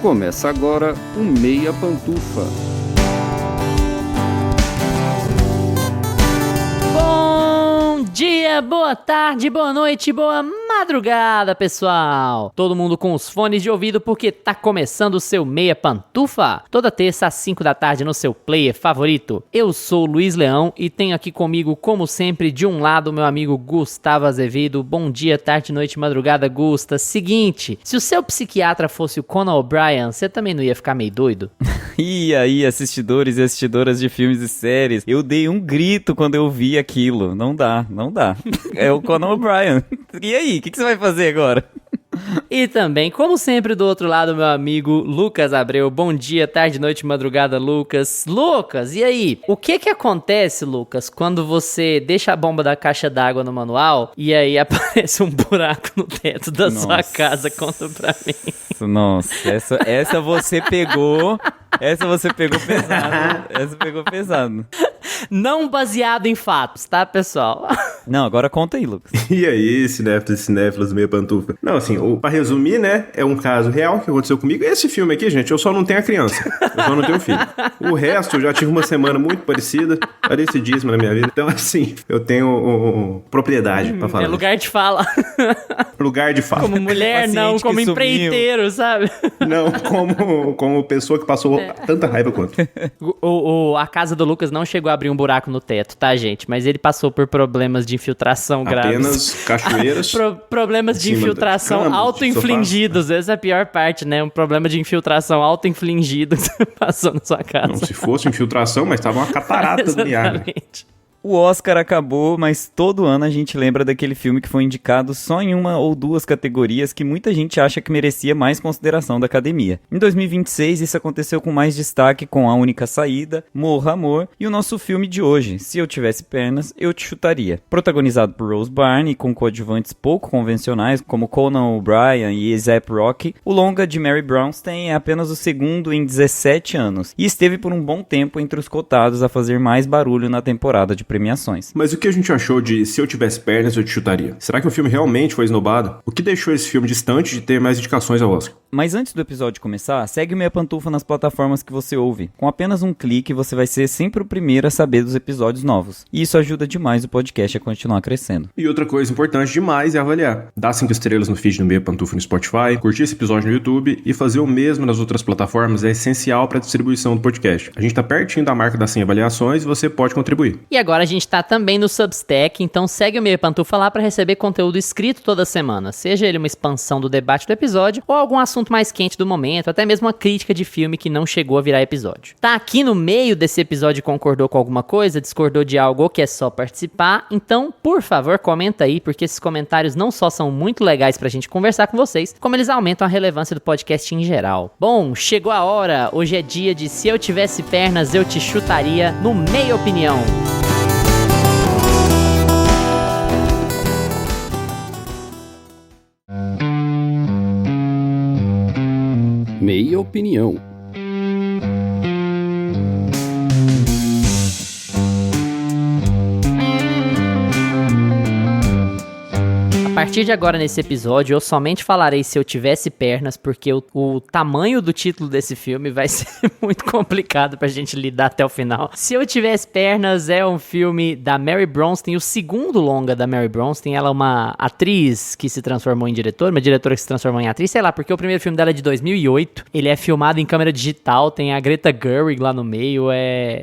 Começa agora o Meia Pantufa. Bom dia, boa tarde, boa noite, boa madrugada, pessoal! Todo mundo com os fones de ouvido porque tá começando o seu Meia Pantufa. Toda terça às 5 da tarde no seu player favorito. Eu sou o Luiz Leão e tenho aqui comigo, como sempre, de um lado, meu amigo Gustavo Azevedo. Bom dia, tarde, noite, madrugada, Gusta. Seguinte, se o seu psiquiatra fosse o Conan O'Brien, você também não ia ficar meio doido? E aí, assistidores e assistidoras de filmes e séries, eu dei um grito quando eu vi aquilo. Não dá. É o Conan O'Brien. E aí, o que você vai fazer agora? E também, como sempre, do outro lado, meu amigo Lucas Abreu. Bom dia, tarde, noite, madrugada, Lucas. Lucas, e aí? O que acontece, Lucas, quando você deixa a bomba da caixa d'água no manual e aí aparece um buraco no teto da sua casa? Conta pra mim. Nossa, essa você pegou... Essa você pegou pesado. Não baseado em fatos, tá, pessoal? Não, agora conta aí, Lucas. E aí, cinéfilos e cinéfilas do Meia Pantufa? Não, assim, pra resumir, né, é um caso real que aconteceu comigo. Esse filme aqui, gente, eu só não tenho a criança. Eu só não tenho o filho. O resto, eu já tive uma semana muito parecidíssima na minha vida. Então, assim, eu tenho propriedade pra falar. É lugar de fala. Lugar de fala. Como mulher, não. Como empreiteiro, sabe? Não, como pessoa que passou tanta raiva quanto. A casa do Lucas não chegou a abrir um buraco no teto, tá, gente? Mas ele passou por problemas de infiltração graves. Apenas cachoeiras. Problemas de infiltração auto-infligidos. Essa é a pior parte, né? Um problema de infiltração auto-infligido que você passou na sua casa. Não, se fosse infiltração, mas tava uma catarata do Niágara. O Oscar acabou, mas todo ano a gente lembra daquele filme que foi indicado só em uma ou duas categorias que muita gente acha que merecia mais consideração da academia. Em 2026, isso aconteceu com mais destaque com A Única Saída, Morra Amor e o nosso filme de hoje, Se Eu Tivesse Pernas, Eu Te Chutaria. Protagonizado por Rose Byrne e com coadjuvantes pouco convencionais como Conan O'Brien e A$AP Rocky, o longa de Mary Brownstein é apenas o segundo em 17 anos e esteve por um bom tempo entre os cotados a fazer mais barulho na temporada de premiações. Mas o que a gente achou de Se Eu Tivesse Pernas, Eu Te Chutaria? Será que o filme realmente foi esnobado? O que deixou esse filme distante de ter mais indicações ao Oscar? Mas antes do episódio começar, segue o Meia Pantufa nas plataformas que você ouve. Com apenas um clique, você vai ser sempre o primeiro a saber dos episódios novos. E isso ajuda demais o podcast a continuar crescendo. E outra coisa importante demais é avaliar. Dá 5 estrelas no feed do Meia Pantufa no Spotify, curtir esse episódio no YouTube e fazer o mesmo nas outras plataformas é essencial para a distribuição do podcast. A gente tá pertinho da marca das 100 avaliações e você pode contribuir. E agora a gente tá também no Substack, então segue o Meia Pantufa lá para receber conteúdo escrito toda semana, seja ele uma expansão do debate do episódio ou algum assunto mais quente do momento, até mesmo uma crítica de filme que não chegou a virar episódio. Tá aqui no meio desse episódio e concordou com alguma coisa, discordou de algo ou quer só participar, então, por favor, comenta aí, porque esses comentários não só são muito legais pra gente conversar com vocês, como eles aumentam a relevância do podcast em geral. Bom, chegou a hora, hoje é dia de Se Eu Tivesse Pernas, Eu Te Chutaria, no Meia Opinião. Meia Opinião. A partir de agora nesse episódio eu somente falarei Se Eu Tivesse Pernas, porque o tamanho do título desse filme vai ser muito complicado pra gente lidar até o final. Se Eu Tivesse Pernas é um filme da Mary Brownstein, o segundo longa da Mary Brownstein. Ela é uma atriz que se transformou em diretora, uma diretora que se transformou em atriz, sei lá, porque o primeiro filme dela é de 2008, ele é filmado em câmera digital, tem a Greta Gerwig lá no meio,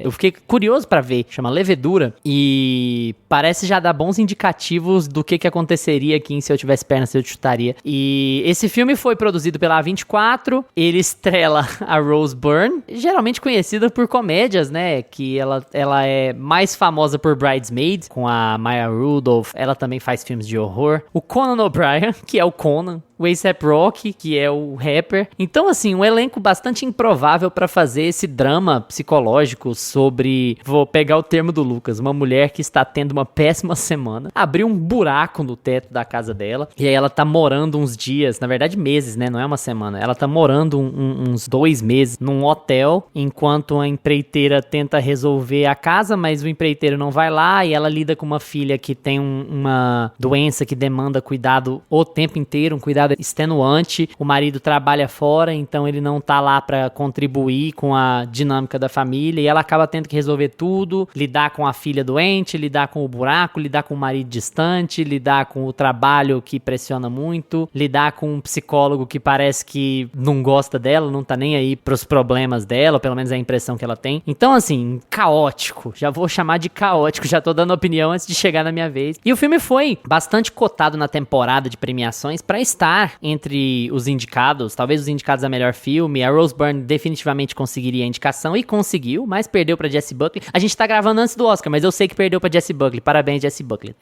eu fiquei curioso pra ver, chama Levedura, e parece já dar bons indicativos do que aconteceria aqui em Se Eu Tivesse Pernas, Eu Te Chutaria. E esse filme foi produzido pela A24, ele estrela a Rose Byrne, geralmente conhecida por comédias, né, que ela é mais famosa por Bridesmaid, com a Maya Rudolph, ela também faz filmes de horror. O Conan O'Brien, que é o Conan, o A$AP Rocky, que é o rapper. Então, assim, um elenco bastante improvável pra fazer esse drama psicológico sobre, vou pegar o termo do Lucas, uma mulher que está tendo uma péssima semana, abriu um buraco no teto da casa dela, e aí ela tá morando uns dias, na verdade meses, né, não é uma semana, ela tá morando uns 2 meses num hotel, enquanto a empreiteira tenta resolver a casa, mas o empreiteiro não vai lá, e ela lida com uma filha que tem uma doença que demanda cuidado o tempo inteiro, um cuidado empregada extenuante, o marido trabalha fora, então ele não tá lá pra contribuir com a dinâmica da família, e ela acaba tendo que resolver tudo, lidar com a filha doente, lidar com o buraco, lidar com o marido distante, lidar com o trabalho que pressiona muito, lidar com um psicólogo que parece que não gosta dela, não tá nem aí pros problemas dela, ou pelo menos é a impressão que ela tem. Então, assim, caótico. Já vou chamar de caótico, já tô dando opinião antes de chegar na minha vez. E o filme foi bastante cotado na temporada de premiações pra estar entre os indicados, talvez os indicados a melhor filme. A Rose Byrne definitivamente conseguiria a indicação, e conseguiu, mas perdeu pra Jessie Buckley. A gente tá gravando antes do Oscar, mas eu sei que perdeu pra Jessie Buckley. Parabéns, Jessie Buckley.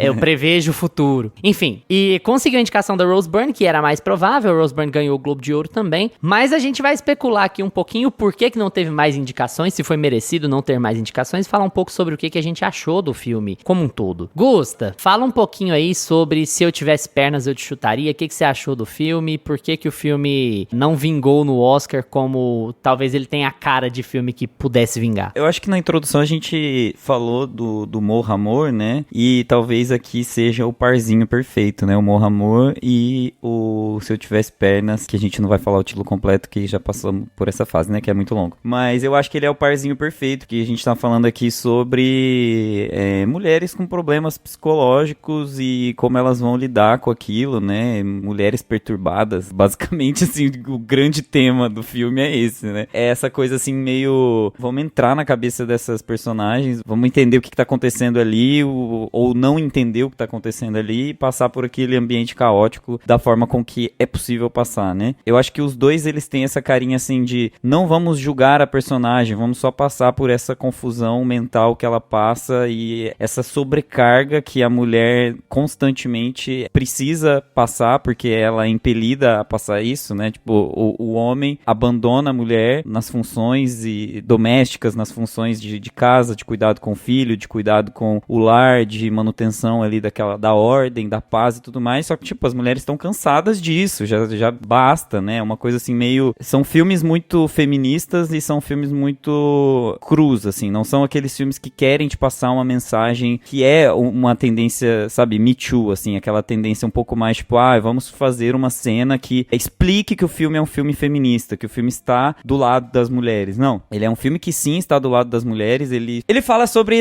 Eu prevejo o futuro. Enfim, e conseguiu a indicação da Rose Byrne, que era a mais provável. A Rose Byrne ganhou o Globo de Ouro também, mas a gente vai especular aqui um pouquinho por que não teve mais indicações, se foi merecido não ter mais indicações, e falar um pouco sobre o que a gente achou do filme como um todo. Gusta, fala um pouquinho aí sobre Se Eu Tivesse Pernas Eu Te Chutaria. O que você achou do filme? Por que o filme não vingou no Oscar como talvez ele tenha a cara de filme que pudesse vingar? Eu acho que na introdução a gente falou do Morra Amor, né? E talvez aqui seja o parzinho perfeito, né? O Morra Amor e o Se Eu Tivesse Pernas, que a gente não vai falar o título completo, que já passamos por essa fase, né? Que é muito longo. Mas eu acho que ele é o parzinho perfeito, que a gente tá falando aqui sobre mulheres com problemas psicológicos e como elas vão lidar com aquilo, né? Mulheres perturbadas. Basicamente, assim, o grande tema do filme é esse, né? É essa coisa, assim, meio... Vamos entrar na cabeça dessas personagens, vamos entender o que tá acontecendo ali, ou não entender o que tá acontecendo ali, e passar por aquele ambiente caótico da forma com que é possível passar, né? Eu acho que os dois, eles têm essa carinha, assim, de não vamos julgar a personagem, vamos só passar por essa confusão mental que ela passa e essa sobrecarga que a mulher constantemente precisa passar, porque ela é impelida a passar isso, né? Tipo, o homem abandona a mulher nas funções domésticas, nas funções de casa, de cuidado com o filho, de cuidado com o lar, de manutenção ali da ordem, da paz e tudo mais. Só que, tipo, as mulheres estão cansadas disso, já basta, né? Uma coisa assim meio... São filmes muito feministas e são filmes muito crus, assim. Não são aqueles filmes que querem te passar uma mensagem que é uma tendência, sabe, Me Too, assim. Aquela tendência um pouco mais, tipo, vamos fazer uma cena que explique que o filme é um filme feminista, que o filme está do lado das mulheres. Não, ele é um filme que sim está do lado das mulheres. Ele fala sobre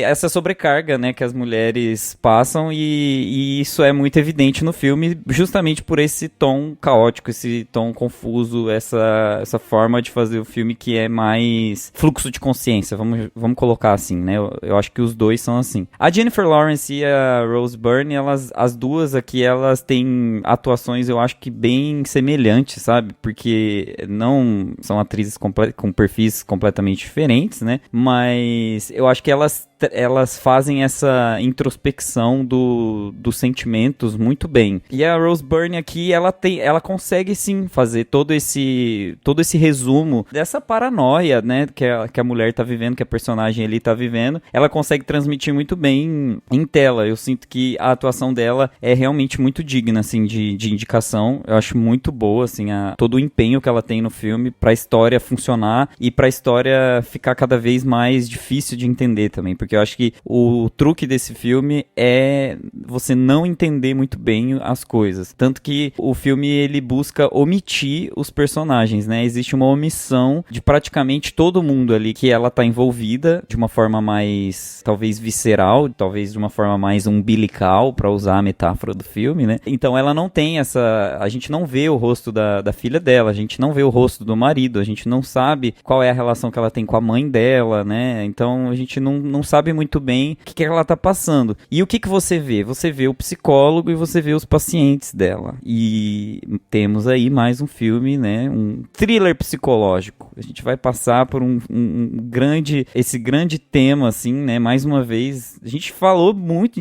essa sobrecarga, né, que as mulheres passam, e isso é muito evidente no filme, justamente por esse tom caótico, esse tom confuso, essa forma de fazer o filme que é mais fluxo de consciência, vamos colocar assim, né? Eu acho que os dois são assim. A Jennifer Lawrence e a Rose Byrne, as duas aqui, elas têm atuações, eu acho que bem semelhantes, sabe? Porque não são atrizes com perfis completamente diferentes, né? Mas eu acho que elas fazem essa introspecção dos sentimentos muito bem. E a Rose Byrne aqui, ela consegue sim fazer todo esse resumo dessa paranoia, né, que a mulher tá vivendo, que a personagem ali tá vivendo. Ela consegue transmitir muito bem em tela. Eu sinto que a atuação dela é realmente muito digna, assim, de indicação. Eu acho muito boa, assim, todo o empenho que ela tem no filme pra história funcionar e pra história ficar cada vez mais difícil de entender também, porque eu acho que o truque desse filme é você não entender muito bem as coisas. Tanto que o filme, ele busca omitir os personagens, né? Existe uma omissão de praticamente todo mundo ali que ela tá envolvida de uma forma mais, talvez, visceral, talvez de uma forma mais umbilical, pra usar a metáfora do filme, né? Então ela não tem a gente não vê o rosto da filha dela, a gente não vê o rosto do marido, a gente não sabe qual é a relação que ela tem com a mãe dela, né? Então a gente não sabe muito bem o que ela tá passando. E o que você vê? Você vê o psicólogo e você vê os pacientes dela. E temos aí mais um filme, né? Um thriller psicológico. A gente vai passar por esse grande tema, assim, né? Mais uma vez, a gente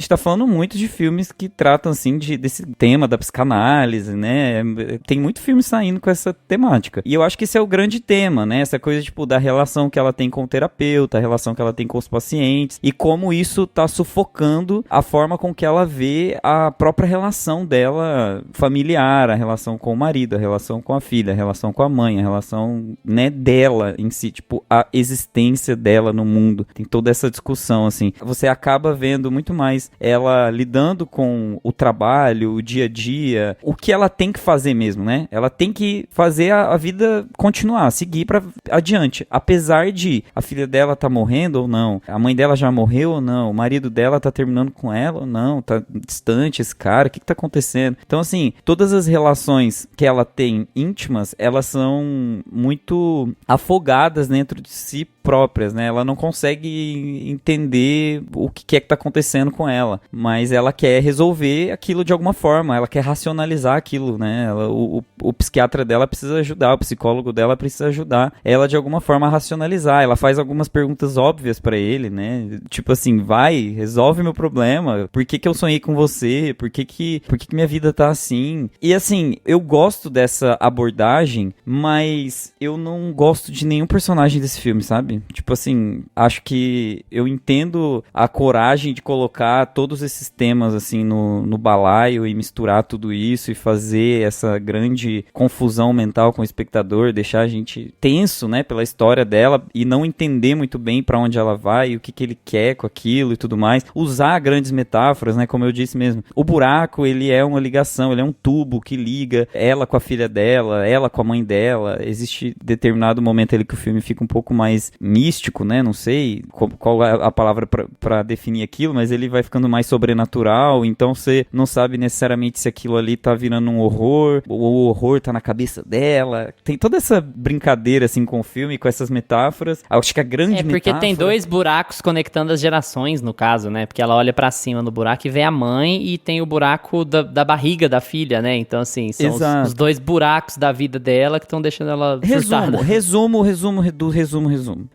tá falando muito de filmes que tratam, assim, desse tema da psicanálise, né? Tem muito filme saindo com essa temática. E eu acho que esse é o grande tema, né? Essa coisa, tipo, da relação que ela tem com o terapeuta, a relação que ela tem com os pacientes, diferentes e como isso tá sufocando a forma com que ela vê a própria relação dela familiar, a relação com o marido, a relação com a filha, a relação com a mãe, a relação, né, dela em si, tipo, a existência dela no mundo. Tem toda essa discussão, assim. Você acaba vendo muito mais ela lidando com o trabalho, o dia a dia, o que ela tem que fazer mesmo, né? Ela tem que fazer a vida continuar, seguir pra adiante. Apesar de a filha dela tá morrendo ou não, a mãe dela já morreu ou não, o marido dela tá terminando com ela ou não, tá distante esse cara, o que tá acontecendo? Então, assim, todas as relações que ela tem íntimas, elas são muito afogadas dentro de si próprias, né? Ela não consegue entender o que é que tá acontecendo com ela, mas ela quer resolver aquilo de alguma forma, ela quer racionalizar aquilo, né? O psiquiatra dela precisa ajudar, o psicólogo dela precisa ajudar ela de alguma forma a racionalizar. Ela faz algumas perguntas óbvias pra ele, né? Tipo assim, vai, resolve meu problema, por que eu sonhei com você, por que minha vida tá assim? E assim, eu gosto dessa abordagem, mas eu não gosto de nenhum personagem desse filme, sabe? Tipo assim, acho que eu entendo a coragem de colocar todos esses temas assim no balaio e misturar tudo isso e fazer essa grande confusão mental com o espectador, deixar a gente tenso, né, pela história dela e não entender muito bem pra onde ela vai e o que ele quer com aquilo e tudo mais. Usar grandes metáforas, né, como eu disse mesmo. O buraco, ele é uma ligação, ele é um tubo que liga ela com a filha dela, ela com a mãe dela. Existe determinado momento ali que o filme fica um pouco mais místico, né, não sei qual é a palavra pra definir aquilo, mas ele vai ficando mais sobrenatural, então você não sabe necessariamente se aquilo ali tá virando um horror, ou o horror tá na cabeça dela. Tem toda essa brincadeira, assim, com o filme, com essas metáforas. Acho que a grande metáfora... porque tem dois buracos conectando as gerações, no caso, né, porque ela olha pra cima no buraco e vê a mãe, e tem o buraco da barriga da filha, né, então assim, são os dois buracos da vida dela que estão deixando ela surtada. Resumo.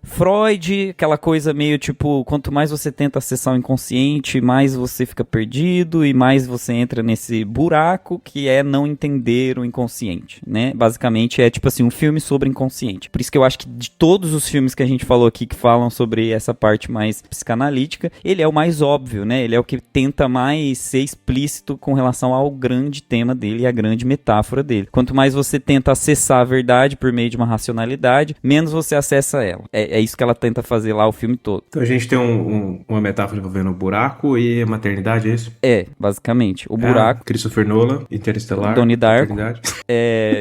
Freud, aquela coisa meio tipo, quanto mais você tenta acessar o inconsciente, mais você fica perdido e mais você entra nesse buraco que é não entender o inconsciente, né? Basicamente é tipo assim, um filme sobre inconsciente. Por isso que eu acho que de todos os filmes que a gente falou aqui que falam sobre essa parte mais psicanalítica, ele é o mais óbvio, né? Ele é o que tenta mais ser explícito com relação ao grande tema dele e a grande metáfora dele. Quanto mais você tenta acessar a verdade por meio de uma racionalidade, menos você acessa ela. É isso que ela tenta fazer lá o filme todo. Então a gente tem uma metáfora envolvendo o buraco e a maternidade, é isso? É, basicamente. O buraco... Christopher Nolan, Interestelar. Donnie Darko.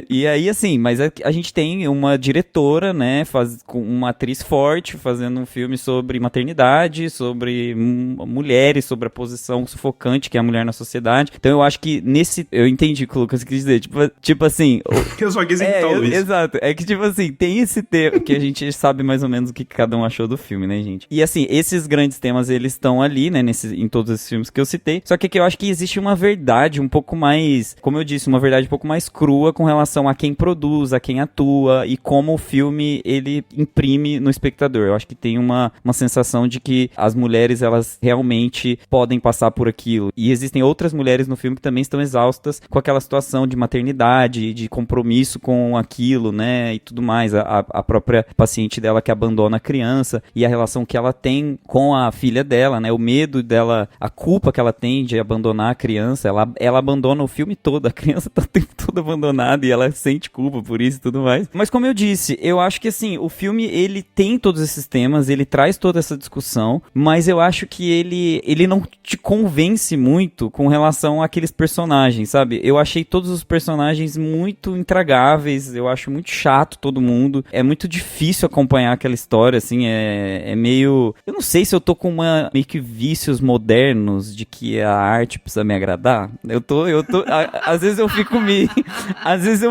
E aí, assim, mas a gente tem uma diretora, né, com uma atriz forte, fazendo um filme sobre maternidade, sobre mulheres, sobre a posição sufocante que é a mulher na sociedade. Então eu acho que eu entendi o que o Lucas quis dizer. Tipo assim... Eu só quis entender isso. Exato. É que, tipo assim, tem esse tema que a gente sabe mais ou menos o que cada um achou do filme, né, gente? E assim, esses grandes temas, eles estão ali, né, em todos esses filmes que eu citei. Só que aqui eu acho que existe uma verdade um pouco mais, como eu disse, uma verdade um pouco mais crua com relação a quem produz, a quem atua e como o filme, ele imprime no espectador. Eu acho que tem uma sensação de que as mulheres, elas realmente podem passar por aquilo. E existem outras mulheres no filme que também estão exaustas com aquela situação de maternidade, de compromisso com aquilo, né, e tudo mais. A própria paciente dela que abandona a criança e a relação que ela tem com a filha dela, né, o medo dela, a culpa que ela tem de abandonar a criança, ela abandona o filme todo, a criança tá o tempo todo abandonada e ela sente culpa por isso e tudo mais. Mas como eu disse, eu acho que assim, o filme, ele tem todos esses temas, ele traz toda essa discussão, mas eu acho que ele não te convence muito com relação àqueles personagens, sabe? Eu achei todos os personagens muito intragáveis, eu acho muito chato todo mundo, é muito difícil acompanhar aquela história, assim, é meio... Eu não sei se eu tô com meio que vícios modernos de que a arte precisa me agradar. Às vezes eu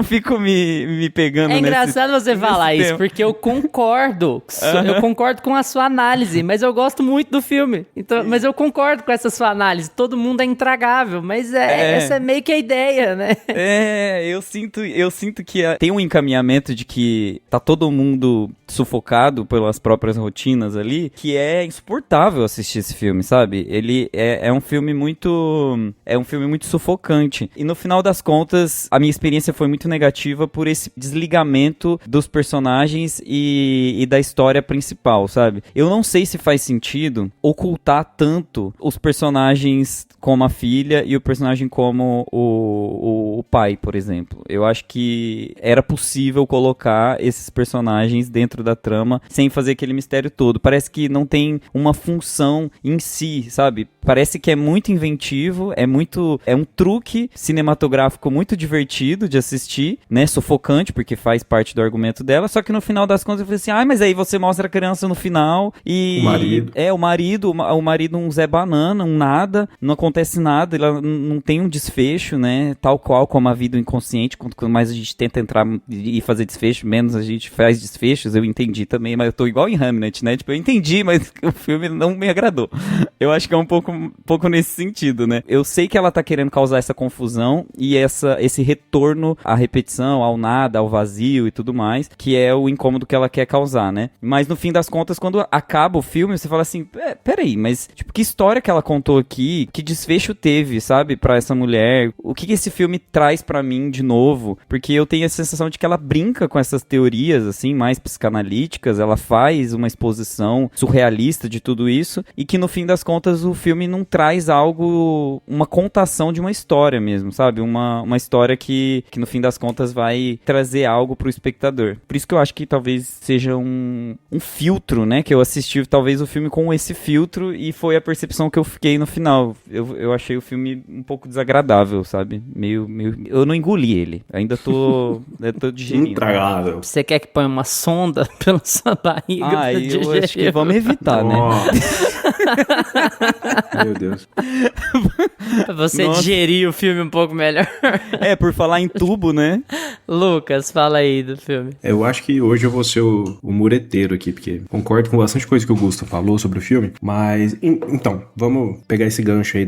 fico me pegando. É engraçado você falar isso, porque eu concordo. Eu concordo com a sua análise, mas eu gosto muito do filme. Então, mas eu concordo com essa sua análise. Todo mundo é intragável, mas essa é meio que a ideia, né? Eu sinto que tem um encaminhamento de que tá todo mundo sufocado pelas próprias rotinas ali, que é insuportável assistir esse filme, sabe? Ele é um filme muito sufocante. E no final das contas, a minha experiência foi muito negativa por esse desligamento dos personagens e da história principal, sabe? Eu não sei se faz sentido ocultar tanto os personagens como a filha e o personagem como o pai, por exemplo. Eu acho que era possível colocar esses personagens dentro da trama sem fazer aquele mistério todo. Parece que não tem uma função em si, sabe? Parece que é muito inventivo, é um truque cinematográfico muito divertido de assistir, né? Sufocante, porque faz parte do argumento dela, só que no final das contas eu falei assim, mas aí você mostra a criança no final e... O marido um Zé Banana, um nada, não acontece nada, ela não tem um desfecho, né? Tal qual como a vida inconsciente, quanto mais a gente tenta entrar e fazer desfecho, menos a gente faz desfechos, eu entendi também, mas eu tô igual em Hamlet, né? Tipo, eu entendi, mas o filme não me agradou. Eu acho que é um pouco nesse sentido, né? Eu sei que ela tá querendo causar essa confusão e esse retorno à repetição, ao nada, ao vazio e tudo mais, que é o incômodo que ela quer causar, né? Mas no fim das contas, quando acaba o filme, você fala assim, peraí, mas tipo, que história que ela contou aqui? Que desfecho teve, sabe, pra essa mulher? O que esse filme traz pra mim de novo? Porque eu tenho a sensação de que ela brinca com essas teorias, assim, mais psicanalíticas, ela faz uma exposição surrealista de tudo isso, e que no fim das contas o filme não traz algo, uma contação de uma história mesmo, sabe? Uma história que no fim das contas vai trazer algo pro espectador. Por isso que eu acho que talvez seja um filtro, né? Que eu assisti talvez o filme com esse filtro e foi a percepção que eu fiquei no final. Eu achei o filme um pouco desagradável, sabe? Meio... Eu não engoli ele. Ainda tô digerindo. Intragável. Você quer que ponha uma sonda pela sua barriga? Eu acho que vamos evitar, né? Meu Deus. Pra você digerir o filme um pouco melhor. Por falar em tubo, né? Lucas, fala aí do filme. Eu acho que hoje eu vou ser o mureteiro aqui, porque concordo com bastante coisa que o Gusto falou sobre o filme, mas, então, vamos pegar esse gancho aí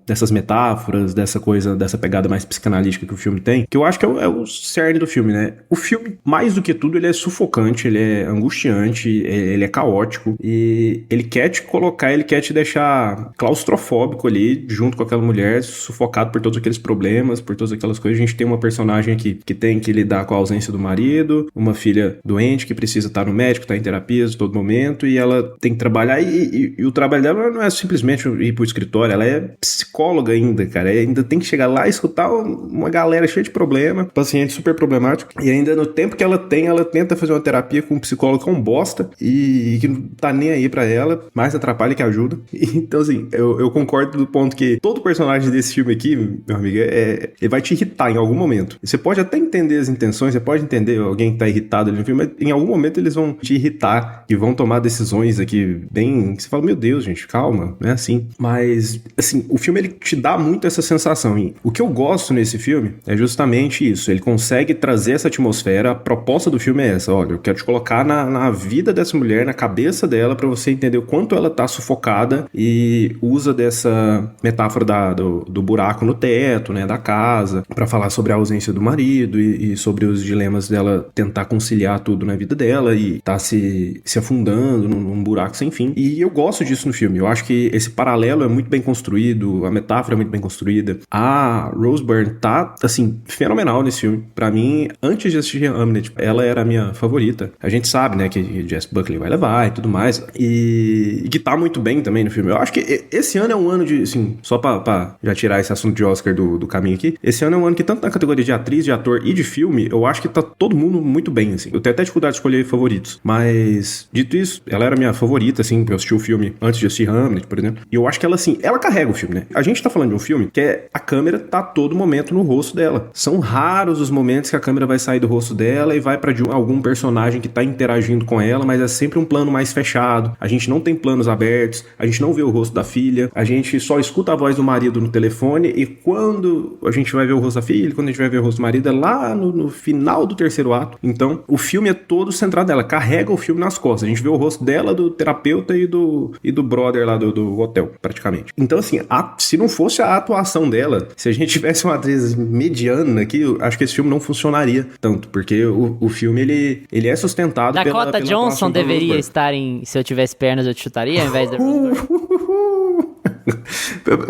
dessas metáforas, dessa pegada mais psicanalítica que o filme tem, que eu acho que é o cerne do filme, né? O filme, mais do que tudo, ele é sufocante, ele é angustiante, ele é caótico, e ele quer te colocar, ele quer te deixar claustrofóbico ali, junto com aquela mulher, sufocado por todos aqueles problemas, por todas aquelas coisas. A gente tem uma personagem aqui que tem que lidar com a ausência do marido, uma filha doente que precisa estar no médico, estar em terapias a todo momento, e ela tem que trabalhar, e o trabalho dela não é simplesmente ir pro escritório, ela é psicóloga ainda, cara, ainda tem que chegar lá e escutar uma galera cheia de problema, paciente super problemático, e ainda no tempo que ela tem, ela tenta fazer uma terapia com um psicólogo que é um bosta, e que não tá nem aí pra ela, mais atrapalha que ajuda. Então, assim, eu concordo do ponto que todo personagem desse filme aqui, meu amigo, ele vai te irritar em algum momento. Você pode até entender as intenções, você pode entender alguém que tá irritado ali no filme, mas em algum momento eles vão te irritar e vão tomar decisões aqui bem... Você fala, meu Deus, gente, calma, não é assim. Mas, assim, o filme, ele te dá muito essa sensação. E o que eu gosto nesse filme é justamente isso. Ele consegue trazer essa atmosfera. A proposta do filme é essa. Olha, eu quero te colocar na vida dessa mulher, na cabeça dela, pra você entender o quanto ela tá sufocada, e usa dessa metáfora do buraco no teto, né, da casa, pra falar sobre a ausência do marido e sobre os dilemas dela tentar conciliar tudo na vida dela e tá se afundando num buraco sem fim. E eu gosto disso no filme. Eu acho que esse paralelo é muito bem construído, a metáfora é muito bem construída. A Rose Byrne tá, assim, fenomenal nesse filme. Pra mim, antes de assistir Hamlet, ela era a minha favorita. A gente sabe, né, que Jess Buckley vai levar e tudo mais, e que tá muito bem também no filme. Eu acho que esse ano é um ano de, assim, só pra já tirar esse assunto de Oscar do caminho aqui, esse ano é um ano que tanto na categoria de atriz, de ator e de filme, eu acho que tá todo mundo muito bem, assim. Eu tenho até dificuldade de escolher favoritos, mas dito isso, ela era minha favorita, assim, eu assisti o filme antes de assistir Hamlet, por exemplo, e eu acho que ela, assim, ela carrega o filme, né? A gente tá falando de um filme que a câmera tá a todo momento no rosto dela. São raros os momentos que a câmera vai sair do rosto dela e vai pra algum personagem que tá interagindo com ela, mas é sempre um plano mais fechado. A gente não tem planos abertos, a gente não vê o rosto da filha, a gente só escuta a voz do marido no telefone, e quando a gente vai ver o rosto da filha, quando a gente vai ver o rosto do marido, é lá no final do terceiro ato. Então, o filme é todo centrado nela, carrega o filme nas costas. A gente vê o rosto dela, do terapeuta e do brother lá do hotel, praticamente. Então, assim, se não fosse a atuação dela, se a gente tivesse uma atriz mediana aqui, eu acho que esse filme não funcionaria tanto, porque o filme, ele é sustentado Dakota pela Johnson deveria estar em Se Eu Tivesse Pernas, Eu Te Chutaria, ao invés da Rose Byrne.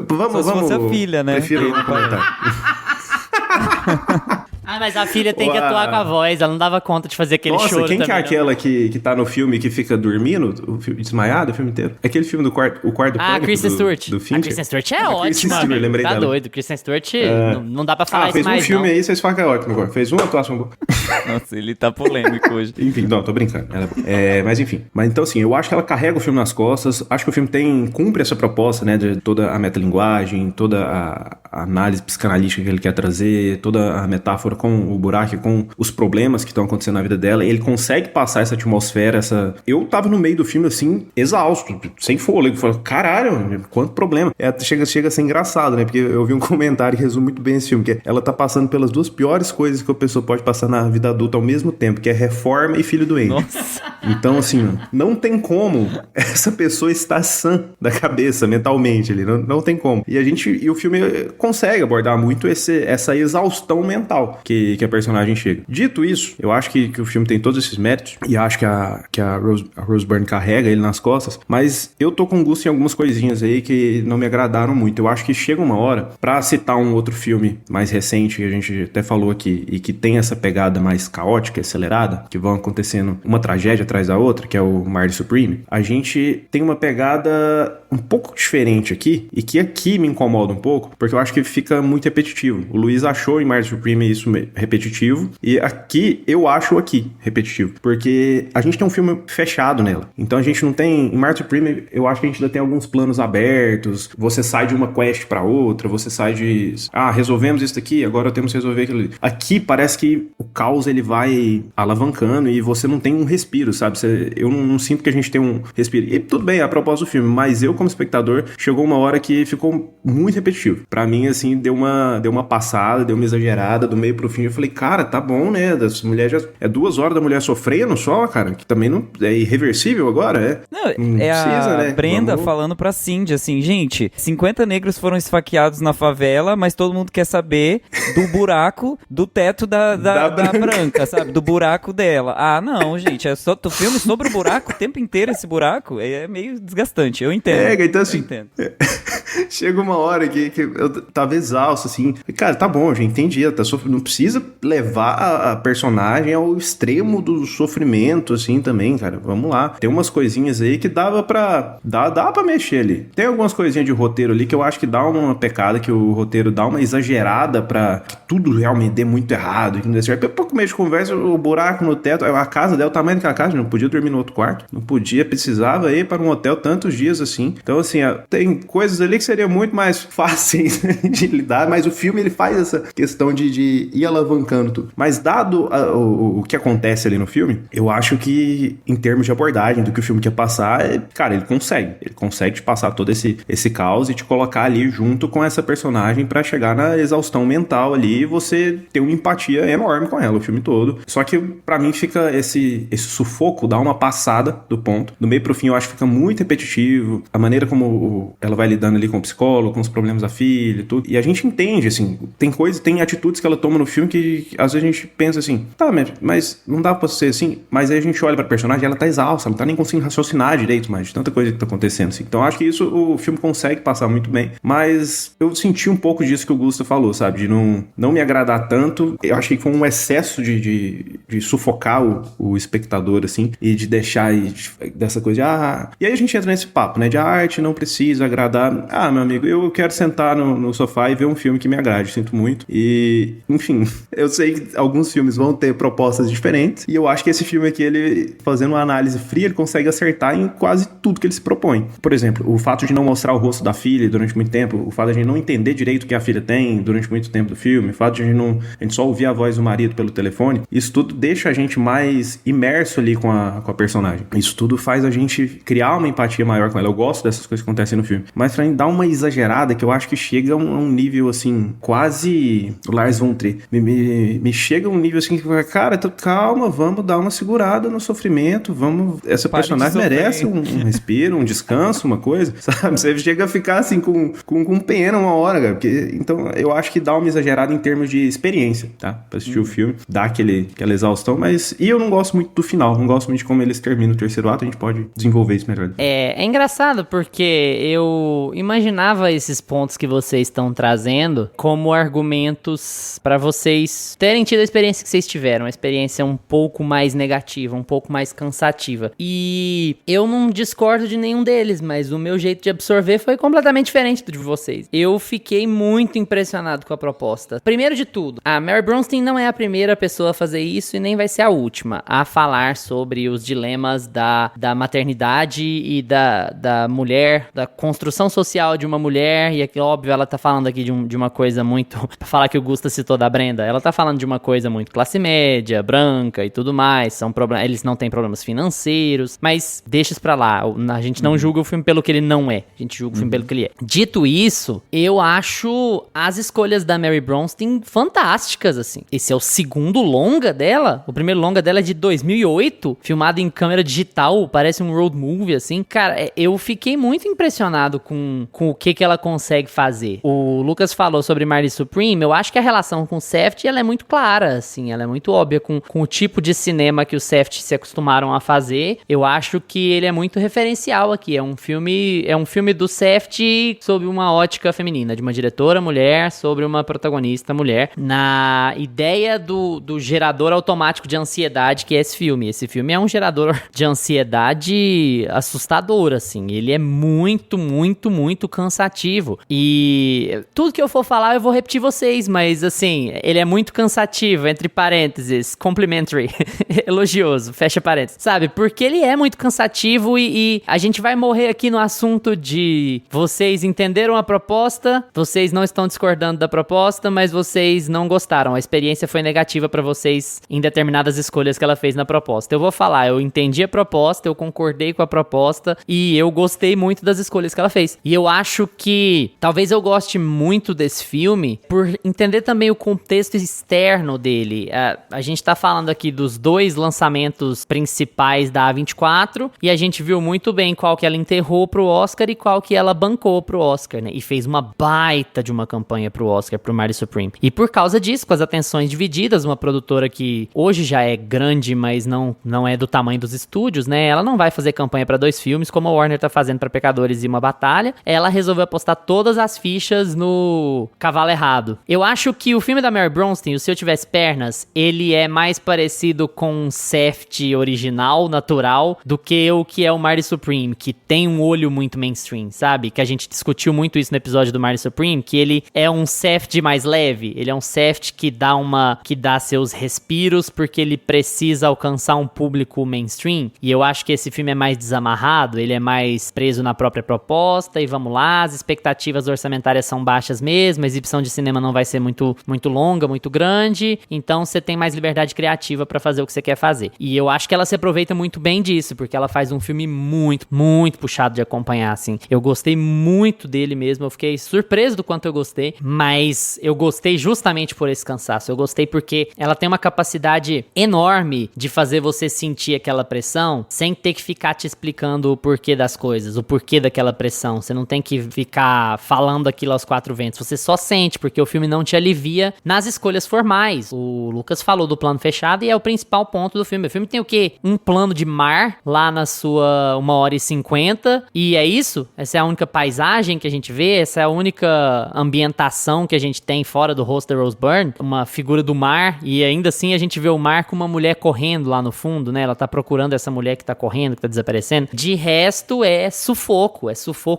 Vamos. Se fosse a filha, né? Prefiro não comentar. mas a filha tem que Uau. atuar com a voz, ela não dava conta de fazer aquele Nossa, choro quem que é também, não. aquela que tá no filme que fica dormindo, desmaiado o filme inteiro? É aquele filme do quarto Ah, pânico Kristen Stewart. do A Fincher. Kristen Stewart é A Kristen ótima, Stewart, velho. lembrei Tá dela. doido. Kristen Stewart, não dá pra falar isso fez mais, um filme não. aí, vocês falam que é ótimo agora. Fez uma atuação boa. Nossa, ele tá polêmico hoje. Enfim, não, tô brincando. Mas enfim. Mas então, assim, eu acho que ela carrega o filme nas costas. Acho que o filme cumpre essa proposta, né? De toda a metalinguagem, toda a análise psicanalítica que ele quer trazer, toda a metáfora com o buraco, com os problemas que estão acontecendo na vida dela. Ele consegue passar essa atmosfera, Eu tava no meio do filme, assim, exausto, sem fôlego. Falei, caralho, quanto problema. Chega a ser engraçado, né? Porque eu vi um comentário que resume muito bem esse filme, que ela tá passando pelas duas piores coisas que a pessoa pode passar na vida adulta ao mesmo tempo, que é reforma e filho doente. Nossa. Então, assim, não tem como essa pessoa estar sã da cabeça, mentalmente ali, não tem como. E o filme consegue abordar muito essa exaustão mental que a personagem chega. Dito isso, eu acho que o filme tem todos esses méritos, e acho que a Rose Byrne carrega ele nas costas, mas eu tô com gosto em algumas coisinhas aí que não me agradaram muito. Eu acho que chega uma hora, pra citar um outro filme mais recente, que a gente até falou aqui, e que tem essa pegada mais caótica e acelerada, que vão acontecendo uma tragédia atrás da outra, que é o Marty Supreme, a gente tem uma pegada um pouco diferente aqui, e que aqui me incomoda um pouco, porque eu acho que fica muito repetitivo. O Luiz achou em Marty Supreme isso repetitivo, e aqui eu acho repetitivo, porque a gente tem um filme fechado nela, então a gente não tem, em Marty Supreme eu acho que a gente ainda tem alguns planos abertos, você sai de uma quest pra outra, você sai de, resolvemos isso aqui, agora temos que resolver aquilo ali. Aqui parece que o caos ele vai alavancando e você não tem um respiro, sabe? Eu não sinto que a gente tem um respiro. E tudo bem, a propósito do filme, mas eu como espectador, chegou uma hora que ficou muito repetitivo. Pra mim, assim, deu uma passada, deu uma exagerada do meio pro fim. Eu falei, cara, tá bom, né? Das mulheres é 2 horas da mulher sofrendo só, cara, que também não é irreversível agora, Não precisa, a Brenda falando pra Cindy, assim, gente, 50 negros foram esfaqueados na favela, mas todo mundo quer saber do buraco do teto da branca, sabe? Do buraco dela. Ah, não, gente, é só o filme sobre o buraco, o tempo inteiro esse buraco, é meio desgastante, eu entendo. Então assim, chega uma hora que eu tava exausto, assim, e, cara, tá bom, já entendi, não precisa levar a personagem ao extremo do sofrimento, assim, também, cara, vamos lá. Tem umas coisinhas aí que dá pra mexer ali. Tem algumas coisinhas de roteiro ali que eu acho que dá uma pecada, que o roteiro dá uma exagerada pra que tudo realmente dê muito errado, que não dê certo. Pouco meio de conversa, o buraco no teto, a casa dela, o tamanho daquela casa, não podia dormir no outro quarto, não podia, precisava ir para um hotel tantos dias assim. Então, assim, tem coisas ali que seriam muito mais fáceis de lidar, mas o filme ele faz essa questão de ir alavancando tudo. Mas dado o que acontece ali no filme, eu acho que em termos de abordagem do que o filme quer passar, cara, ele consegue te passar todo esse caos e te colocar ali junto com essa personagem pra chegar na exaustão mental ali e você ter uma empatia enorme com ela o filme todo. Só que pra mim fica esse sufoco, dá uma passada do ponto. Do meio pro fim eu acho que fica muito repetitivo, a maneira como ela vai lidando ali com o psicólogo, com os problemas da filha e tudo. E a gente entende, assim, tem atitudes que ela toma no filme que às vezes a gente pensa assim, tá, mas não dá pra ser assim. Mas aí a gente olha pra personagem e ela tá exausta, ela não tá nem conseguindo raciocinar direito mais de tanta coisa que tá acontecendo, assim. Então acho que isso o filme consegue passar muito bem. Mas eu senti um pouco disso que o Gusta falou, sabe? De não me agradar tanto. Eu achei que foi um excesso de sufocar o espectador, assim, e de deixar dessa coisa de, E aí a gente entra nesse papo, né? De arte não precisa agradar. Meu amigo, eu quero sentar no sofá e ver um filme que me agrade, sinto muito. E, enfim, eu sei que alguns filmes vão ter propostas diferentes, e eu acho que esse filme aqui, ele, fazendo uma análise fria, ele consegue acertar em quase tudo que ele se propõe. Por exemplo, o fato de não mostrar o rosto da filha durante muito tempo, o fato de a gente não entender direito o que a filha tem durante muito tempo do filme, o fato de a gente só ouvir a voz do marido pelo telefone, isso tudo deixa a gente mais imerso ali com a personagem. Isso tudo faz a gente criar uma empatia maior com ela. Eu gosto dessas coisas que acontecem no filme. Mas pra mim dá uma exagerada que eu acho que chega a um nível, assim, quase Lars von Trier. Me chega a um nível assim que, cara, calma, vamos dar uma segurada no sofrimento, essa personagem merece um respiro, um descanso, uma coisa, sabe? Você chega a ficar assim com pena uma hora, cara. Então eu acho que dá uma exagerada em termos de experiência, tá? Pra assistir o filme, dá aquela exaustão, mas... E eu não gosto muito do final, não gosto muito de como eles terminam o terceiro ato, a gente pode desenvolver isso melhor. É engraçado porque eu imaginava mencionava esses pontos que vocês estão trazendo como argumentos pra vocês terem tido a experiência que vocês tiveram, uma experiência um pouco mais negativa, um pouco mais cansativa. E eu não discordo de nenhum deles, mas o meu jeito de absorver foi completamente diferente do de vocês. Eu fiquei muito impressionado com a proposta. Primeiro de tudo, a Mary Bronstein não é a primeira pessoa a fazer isso e nem vai ser a última a falar sobre os dilemas da maternidade e da mulher, da construção social de uma mulher. E aqui, óbvio, ela tá falando aqui de uma coisa muito... Pra falar que o Gusta citou da Brenda, ela tá falando de uma coisa muito classe média, branca e tudo mais. Eles não têm problemas financeiros, mas deixa isso pra lá. A gente não julga o filme pelo que ele não é. A gente julga o filme pelo que ele é. Dito isso, eu acho as escolhas da Mary Bronstein fantásticas, assim. Esse é o segundo longa dela. O primeiro longa dela é de 2008, filmado em câmera digital, parece um road movie, assim. Cara, eu fiquei muito impressionado com o que ela consegue fazer. O Lucas falou sobre Marley Supreme, eu acho que a relação com o Safdie, ela é muito clara, assim, ela é muito óbvia com o tipo de cinema que os Safdie se acostumaram a fazer. Eu acho que ele é muito referencial aqui, é um filme do Safdie sob uma ótica feminina, de uma diretora mulher sobre uma protagonista mulher, na ideia do gerador automático de ansiedade que é esse filme. Esse filme é um gerador de ansiedade assustador, assim, ele é muito, muito, muito cansativo, e tudo que eu for falar eu vou repetir vocês, mas assim, ele é muito cansativo, entre parênteses, complimentary, elogioso, fecha parênteses, sabe, porque ele é muito cansativo e a gente vai morrer aqui no assunto de vocês entenderam a proposta, vocês não estão discordando da proposta, mas vocês não gostaram, a experiência foi negativa pra vocês em determinadas escolhas que ela fez na proposta. Eu vou falar, eu entendi a proposta, eu concordei com a proposta e eu gostei muito das escolhas que ela fez. E eu acho que talvez eu goste muito desse filme por entender também o contexto externo dele. A gente tá falando aqui dos dois lançamentos principais da A24 e a gente viu muito bem qual que ela enterrou pro Oscar e qual que ela bancou pro Oscar, né? E fez uma baita de uma campanha pro Oscar, pro Marley Supreme. E por causa disso, com as atenções divididas, uma produtora que hoje já é grande, mas não é do tamanho dos estúdios, né? Ela não vai fazer campanha pra dois filmes, como a Warner tá fazendo pra Pecadores e Uma Batalha. Ela resolveu apostar todas as fichas no cavalo errado. Eu acho que o filme da Mary Bronstein, o Se Eu Tivesse Pernas, ele é mais parecido com um Safdie original, natural, do que o que é o Marley Supreme, que tem um olho muito mainstream, sabe? Que a gente discutiu muito isso no episódio do Marley Supreme, que ele é um Safdie mais leve, ele é um Safdie que dá seus respiros, porque ele precisa alcançar um público mainstream, e eu acho que esse filme é mais desamarrado, ele é mais preso na própria proposta, e vamos lá, as expectativas orçamentárias são baixas mesmo, a exibição de cinema não vai ser muito, muito longa, muito grande, então você tem mais liberdade criativa pra fazer o que você quer fazer. E eu acho que ela se aproveita muito bem disso, porque ela faz um filme muito, muito puxado de acompanhar, assim. Eu gostei muito dele mesmo, eu fiquei surpreso do quanto eu gostei, mas eu gostei justamente por esse cansaço, eu gostei porque ela tem uma capacidade enorme de fazer você sentir aquela pressão, sem ter que ficar te explicando o porquê das coisas, o porquê daquela pressão, você não tem que ficar falando aquilo aos quatro ventos, você só sente, porque o filme não te alivia nas escolhas formais. O Lucas falou do plano fechado e é o principal ponto do filme. O filme tem o quê? Um plano de mar lá na sua 1h50 e é isso? Essa é a única paisagem que a gente vê? Essa é a única ambientação que a gente tem fora do rosto da Rose Byrne? Uma figura do mar e ainda assim a gente vê o mar com uma mulher correndo lá no fundo, né? Ela tá procurando essa mulher que tá correndo, que tá desaparecendo. De resto é sufoco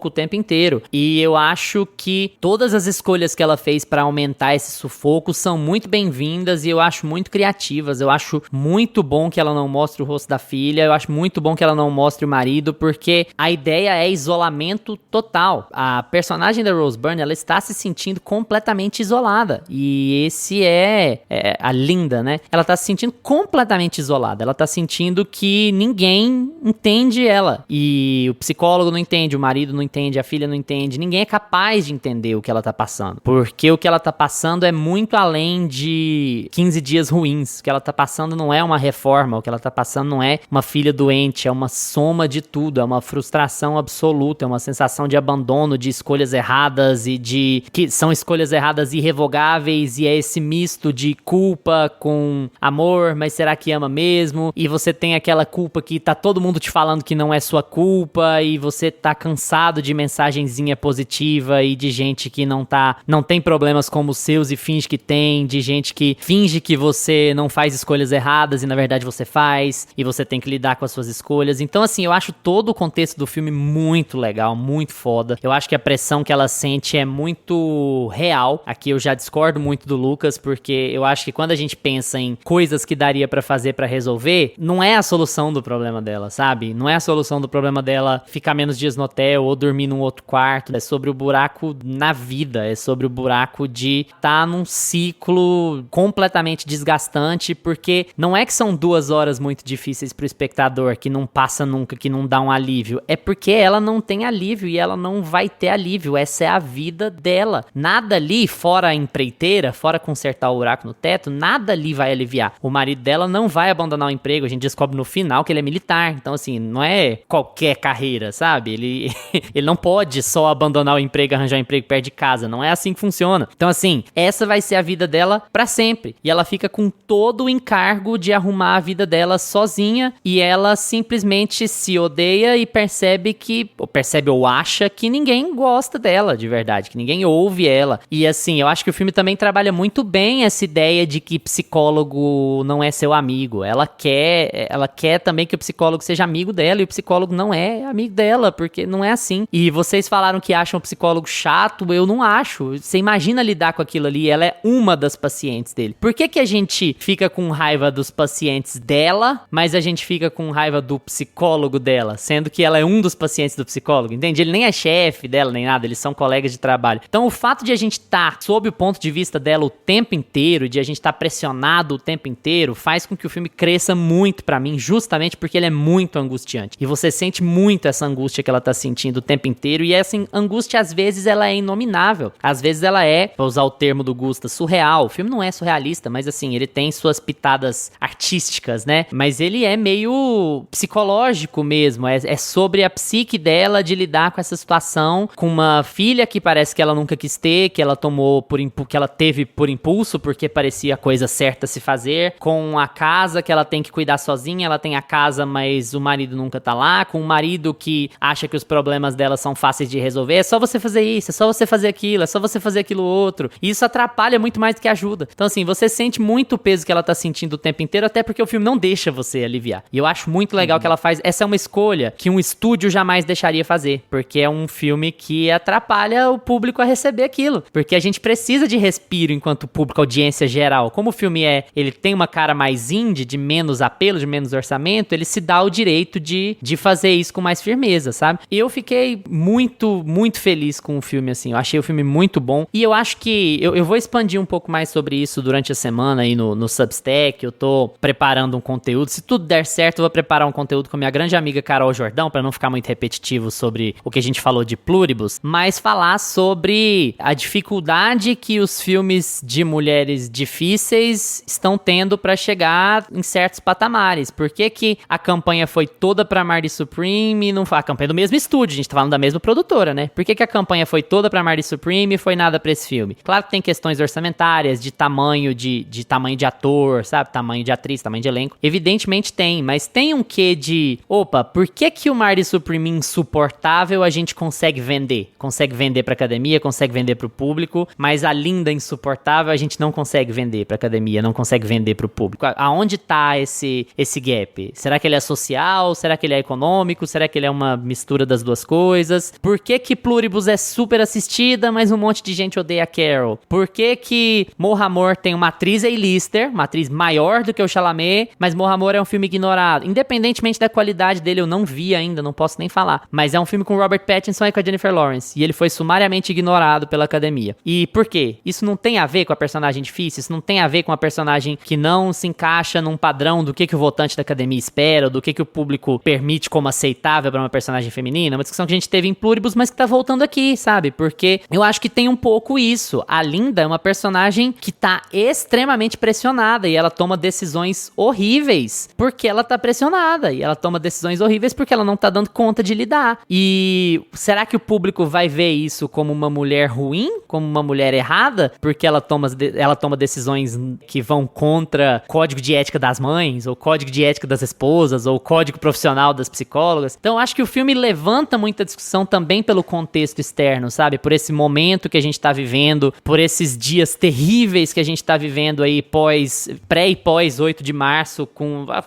o tempo inteiro. E eu acho que todas as escolhas que ela fez pra aumentar esse sufoco são muito bem-vindas e eu acho muito criativas. Eu acho muito bom que ela não mostre o rosto da filha, eu acho muito bom que ela não mostre o marido, porque a ideia é isolamento total. A personagem da Rose Byrne, ela está se sentindo completamente isolada. E esse é a Linda, né? Ela tá se sentindo completamente isolada. Ela tá sentindo que ninguém entende ela. E o psicólogo não entende, o marido não entende, a filha não entende. Ninguém é capaz de entender o que ela tá passando. Porque o que ela tá passando é muito além de 15 dias ruins. O que ela tá passando não é uma reforma. O que ela tá passando não é uma filha doente. É uma soma de tudo. É uma frustração absoluta. É uma sensação de abandono, de escolhas erradas e que são escolhas erradas irrevogáveis. E é esse misto de culpa com amor, mas será que ama mesmo? E você tem aquela culpa que tá todo mundo te falando que não é sua culpa e você tá cansado de mensagens imagenzinha positiva e de gente que não tem problemas como os seus e finge que tem, de gente que finge que você não faz escolhas erradas e na verdade você faz, e você tem que lidar com as suas escolhas. Então, assim, eu acho todo o contexto do filme muito legal, muito foda. Eu acho que a pressão que ela sente é muito real. Aqui eu já discordo muito do Lucas, porque eu acho que quando a gente pensa em coisas que daria pra fazer pra resolver, não é a solução do problema dela, sabe? Não é a solução do problema dela ficar menos dias no hotel ou dormir num outro quarto. É sobre o buraco na vida, é sobre o buraco de estar num ciclo completamente desgastante, porque não é que são 2 horas muito difíceis pro espectador, que não passa nunca, que não dá um alívio. É porque ela não tem alívio e ela não vai ter alívio. Essa é a vida dela. Nada ali, fora a empreiteira, fora consertar o buraco no teto, nada ali vai aliviar. O marido dela não vai abandonar o emprego. A gente descobre no final que ele é militar. Então, assim, não é qualquer carreira, sabe? Ele não pode só abandonar o emprego, arranjar um emprego perto de casa. Não é assim que funciona. Então, assim, essa vai ser a vida dela pra sempre. E ela fica com todo o encargo de arrumar a vida dela sozinha, e ela simplesmente se odeia e percebe ou acha que ninguém gosta dela, de verdade, que ninguém ouve ela. E assim, eu acho que o filme também trabalha muito bem essa ideia de que psicólogo não é seu amigo. Ela quer também que o psicólogo seja amigo dela, e o psicólogo não é amigo dela, porque não é assim. E vocês falaram que acham o psicólogo chato, eu não acho. Você imagina lidar com aquilo ali, ela é uma das pacientes dele. Por que a gente fica com raiva dos pacientes dela, mas a gente fica com raiva do psicólogo dela, sendo que ela é um dos pacientes do psicólogo, entende? Ele nem é chefe dela, nem nada, eles são colegas de trabalho. Então, o fato de a gente estar sob o ponto de vista dela o tempo inteiro, de a gente estar pressionado o tempo inteiro, faz com que o filme cresça muito pra mim, justamente porque ele é muito angustiante. E você sente muito essa angústia que ela tá sentindo o tempo inteiro, e essa angústia, às vezes, ela é inominável. Às vezes ela é, pra usar o termo do Gusta, surreal. O filme não é surrealista, mas assim, ele tem suas pitadas artísticas, né? Mas ele é meio psicológico mesmo, é sobre a psique dela de lidar com essa situação, com uma filha que parece que ela nunca quis ter, que ela tomou que ela teve por impulso, porque parecia a coisa certa a se fazer, com a casa que ela tem que cuidar sozinha, ela tem a casa, mas o marido nunca tá lá, com um marido que acha que os problemas dela são fáceis de resolver, é só você fazer isso, é só você fazer aquilo, é só você fazer aquilo outro, e isso atrapalha muito mais do que ajuda. Então assim, você sente muito o peso que ela tá sentindo o tempo inteiro, até porque o filme não deixa você aliviar. E eu acho muito legal que ela faz, essa é uma escolha que um estúdio jamais deixaria fazer, porque é um filme que atrapalha o público a receber aquilo, porque a gente precisa de respiro enquanto público, audiência geral. Como o filme ele tem uma cara mais indie, de menos apelo, de menos orçamento, ele se dá o direito de fazer isso com mais firmeza, sabe? E eu fiquei muito, muito feliz com o filme, assim, eu achei o filme muito bom, e eu acho que eu vou expandir um pouco mais sobre isso durante a semana aí no Substack. Eu tô preparando um conteúdo, se tudo der certo, eu vou preparar um conteúdo com a minha grande amiga Carol Jordão, pra não ficar muito repetitivo sobre o que a gente falou de Pluribus, mas falar sobre a dificuldade que os filmes de mulheres difíceis estão tendo pra chegar em certos patamares. Por que a campanha foi toda pra Marty Supreme e não foi a campanha do mesmo estúdio, a gente tá falando da mesma produtora, né? Por que a campanha foi toda pra Marty Supreme e foi nada pra esse filme? Claro que tem questões orçamentárias, de tamanho de tamanho de ator, sabe? Tamanho de atriz, tamanho de elenco. Evidentemente tem, mas tem um quê de... Opa, por que o Marty Supreme insuportável a gente consegue vender? Consegue vender pra academia, consegue vender pro público, mas a linda insuportável a gente não consegue vender pra academia, não consegue vender pro público. Aonde tá esse gap? Será que ele é social? Será que ele é econômico? Será que ele é uma mistura das duas coisas? Por que Pluribus é super assistida, mas um monte de gente odeia a Carol? Por que Morra Amor tem uma atriz A-lister, uma atriz maior do que o Chalamet, mas Morra Amor é um filme ignorado? Independentemente da qualidade dele, eu não vi ainda, não posso nem falar. Mas é um filme com Robert Pattinson e com a Jennifer Lawrence, e ele foi sumariamente ignorado pela academia. E por quê? Isso não tem a ver com a personagem difícil, isso não tem a ver com a personagem que não se encaixa num padrão do que o votante da academia espera, do que o público permite como aceitável pra uma personagem feminina. Uma discussão que a gente teve em Pluribus, mas que tá voltando aqui, sabe? Porque eu acho que tem um pouco isso. A Linda é uma personagem que tá extremamente pressionada, e ela toma decisões horríveis porque ela tá pressionada, e ela toma decisões horríveis porque ela não tá dando conta de lidar. E será que o público vai ver isso como uma mulher ruim? Como uma mulher errada? Porque ela toma decisões que vão contra o código de ética das mães, ou código de ética das esposas, ou código profissional das psicólogas. Então eu acho que o filme levanta muita discussão também também pelo contexto externo, sabe? Por esse momento que a gente tá vivendo, por esses dias terríveis que a gente tá vivendo aí pré e pós 8 de março,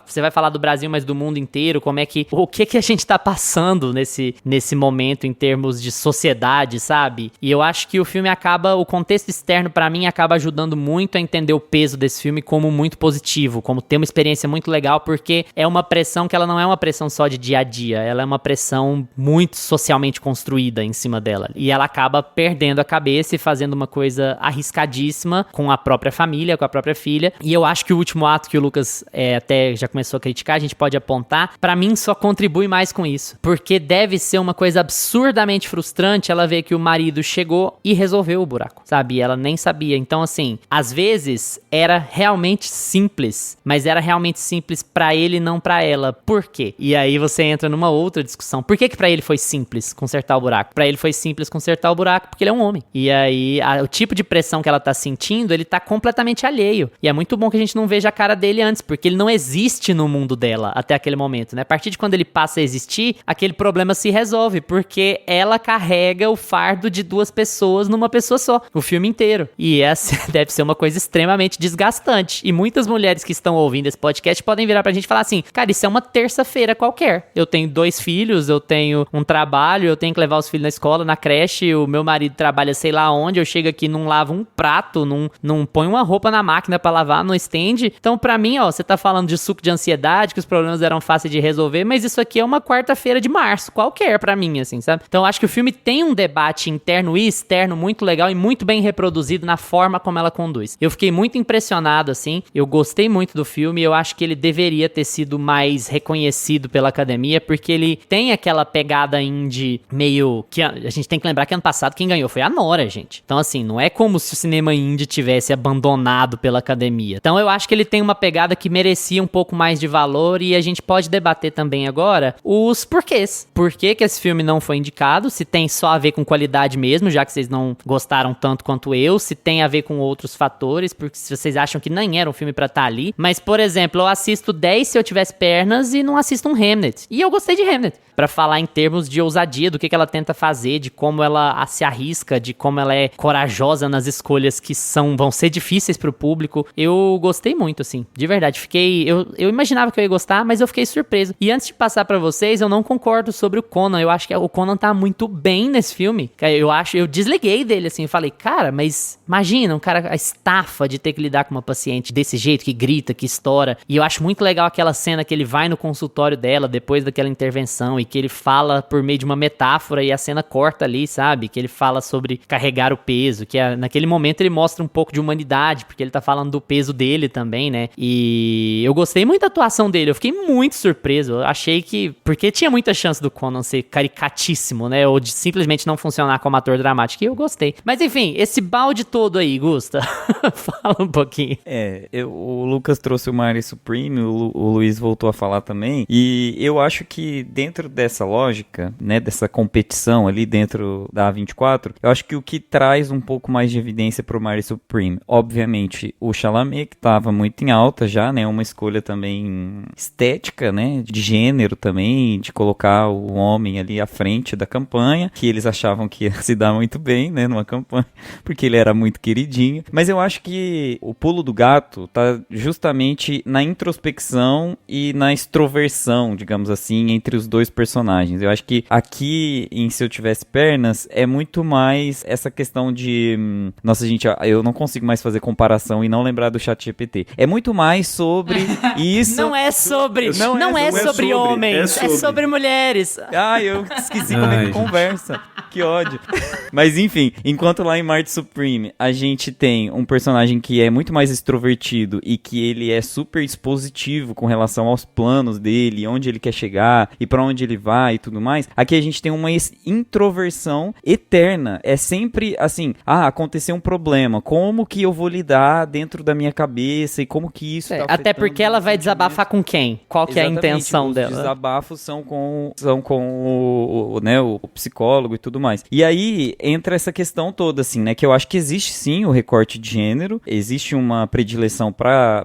você vai falar do Brasil, mas do mundo inteiro, o que a gente tá passando nesse momento em termos de sociedade, sabe? E eu acho que o contexto externo pra mim acaba ajudando muito a entender o peso desse filme como muito positivo, como ter uma experiência muito legal, porque é uma pressão que ela não é uma pressão só de dia a dia, ela é uma pressão muito socialmente construída em cima dela. E ela acaba perdendo a cabeça e fazendo uma coisa arriscadíssima com a própria família, com a própria filha. E eu acho que o último ato que o Lucas até já começou a criticar, a gente pode apontar, pra mim só contribui mais com isso. Porque deve ser uma coisa absurdamente frustrante ela ver que o marido chegou e resolveu o buraco, sabe? E ela nem sabia. Então, assim, às vezes era realmente simples, mas era realmente simples pra ele e não pra ela. Por quê? E aí você entra numa outra discussão. Por que pra ele foi simples consertar o buraco? Pra ele foi simples consertar o buraco porque ele é um homem. E aí, o tipo de pressão que ela tá sentindo, ele tá completamente alheio. E é muito bom que a gente não veja a cara dele antes, porque ele não existe no mundo dela até aquele momento, né? A partir de quando ele passa a existir, aquele problema se resolve, porque ela carrega o fardo de duas pessoas numa pessoa só, o filme inteiro. E essa deve ser uma coisa extremamente desgastante. E muitas mulheres que estão ouvindo esse podcast podem virar pra gente e falar assim, cara, isso é uma terça-feira qualquer. Eu tenho 2 filhos, eu tenho um trabalho, eu tenho que levar os filhos na escola, na creche, o meu marido trabalha sei lá onde, eu chego aqui, não lavo um prato, não põe uma roupa na máquina pra lavar, não estende. Então, pra mim, ó, você tá falando de suco de ansiedade, que os problemas eram fáceis de resolver, mas isso aqui é uma quarta-feira de março, qualquer pra mim, assim, sabe? Então, eu acho que o filme tem um debate interno e externo muito legal e muito bem reproduzido na forma como ela conduz. Eu fiquei muito impressionado, assim, eu gostei muito do filme, eu acho que ele deveria ter sido mais reconhecido pela academia, porque ele tem aquela pegada indie meio... que a gente tem que lembrar que ano passado quem ganhou foi a Nora, gente. Então, assim, não é como se o cinema indie tivesse abandonado pela academia. Então, eu acho que ele tem uma pegada que merecia um pouco mais de valor e a gente pode debater também agora os porquês. Por que esse filme não foi indicado? Se tem só a ver com qualidade mesmo, já que vocês não gostaram tanto quanto eu, se tem a ver com outros fatores, porque se vocês acham que nem era um filme pra estar ali. Mas, por exemplo, eu assisto 10 Se Eu Tivesse Pernas e não assisto um Hamnet. E eu gostei de Hamnet. Pra falar em termos de ousadia, do que ela tenta fazer, de como ela se arrisca, de como ela é corajosa nas escolhas que vão ser difíceis pro público. Eu gostei muito, assim, de verdade. Eu imaginava que eu ia gostar, mas eu fiquei surpreso. E antes de passar pra vocês, eu não concordo sobre o Conan. Eu acho que o Conan tá muito bem nesse filme. Eu desliguei dele, assim, eu falei, cara, mas imagina, um cara, a estafa de ter que lidar com uma paciente desse jeito, que grita, que estoura. E eu acho muito legal aquela cena que ele vai no consultório dela, depois daquela intervenção, e que ele fala por meio de uma metáfora e a cena corta ali, sabe? Que ele fala sobre carregar o peso, que naquele momento ele mostra um pouco de humanidade, porque ele tá falando do peso dele também, né? E eu gostei muito da atuação dele, eu fiquei muito surpreso, eu achei que... Porque tinha muita chance do Conan ser caricatíssimo, né? Ou de simplesmente não funcionar como ator dramático, e eu gostei. Mas enfim, esse balde todo aí, Gusta, fala um pouquinho. O Lucas trouxe o Mari Supreme, o Luiz voltou a falar também, e eu acho que dentro dessa lógica, né, dessa competição ali dentro da A24, eu acho que o que traz um pouco mais de evidência pro Mari Supreme, obviamente, o Chalamet, que tava muito em alta já, né, uma escolha também estética, né, de gênero também, de colocar o homem ali à frente da campanha, que eles achavam que ia se dar muito bem, né, numa campanha, porque ele era muito queridinho, mas eu acho que o pulo do gato tá justamente na introspecção e na extroversão, digamos assim, entre os dois personagens. Eu acho que aqui em Se Eu Tivesse Pernas é muito mais essa questão de... Nossa, gente, eu não consigo mais fazer comparação e não lembrar do ChatGPT. É muito mais sobre isso... Não é sobre... Não é sobre homens, é sobre mulheres. Eu esqueci como é que conversa. Que ódio. Mas enfim, enquanto lá em Marte Supreme a gente tem um personagem que é muito mais extrovertido e que ele é super expositivo com relação aos planos dele, onde ele quer chegar e pra onde ele vai e tudo mais, aqui a gente tem uma introversão eterna. É sempre assim, aconteceu um problema, como que eu vou lidar dentro da minha cabeça e como que isso tá até porque ela vai desabafar com quem? Qual que é a intenção dela? Os desabafos são com o psicólogo e tudo mais. E aí entra essa questão toda, assim, né, que eu acho que existe sim o recorte de gênero, existe uma predileção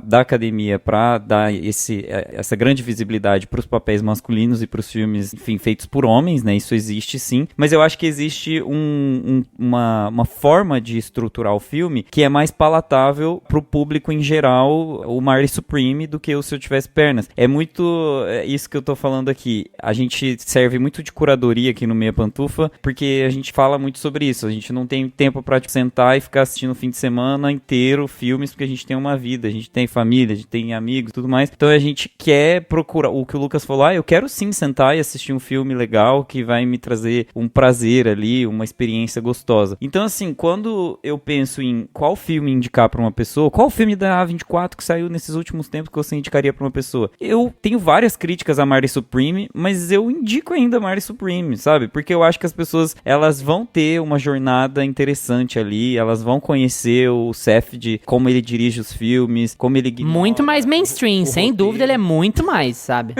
da academia pra dar essa grande visibilidade pros papéis masculinos e pros filmes, enfim, feitos por homens, né, isso existe existe sim, mas eu acho que existe uma forma de estruturar o filme que é mais palatável pro público em geral, o Marley Supreme, do que o Se Eu Tivesse Pernas. É muito isso que eu tô falando aqui. A gente serve muito de curadoria aqui no Meia Pantufa, porque a gente fala muito sobre isso. A gente não tem tempo pra sentar e ficar assistindo o fim de semana inteiro filmes, porque a gente tem uma vida, a gente tem família, a gente tem amigos e tudo mais. Então a gente quer procurar, o que o Lucas falou, eu quero sim sentar e assistir um filme legal que vai me trazer um prazer ali, uma experiência gostosa. Então assim, quando eu penso em qual filme indicar pra uma pessoa, qual filme da A24 que saiu nesses últimos tempos que você indicaria pra uma pessoa? Eu tenho várias críticas a Marley Supreme, mas eu indico ainda Marley Supreme, sabe? Porque eu acho que as pessoas, elas vão ter uma jornada interessante ali, elas vão conhecer o Safdie, como ele dirige os filmes, como ele ignora muito mais mainstream, sem roteiro. dúvida ele é muito mais, sabe?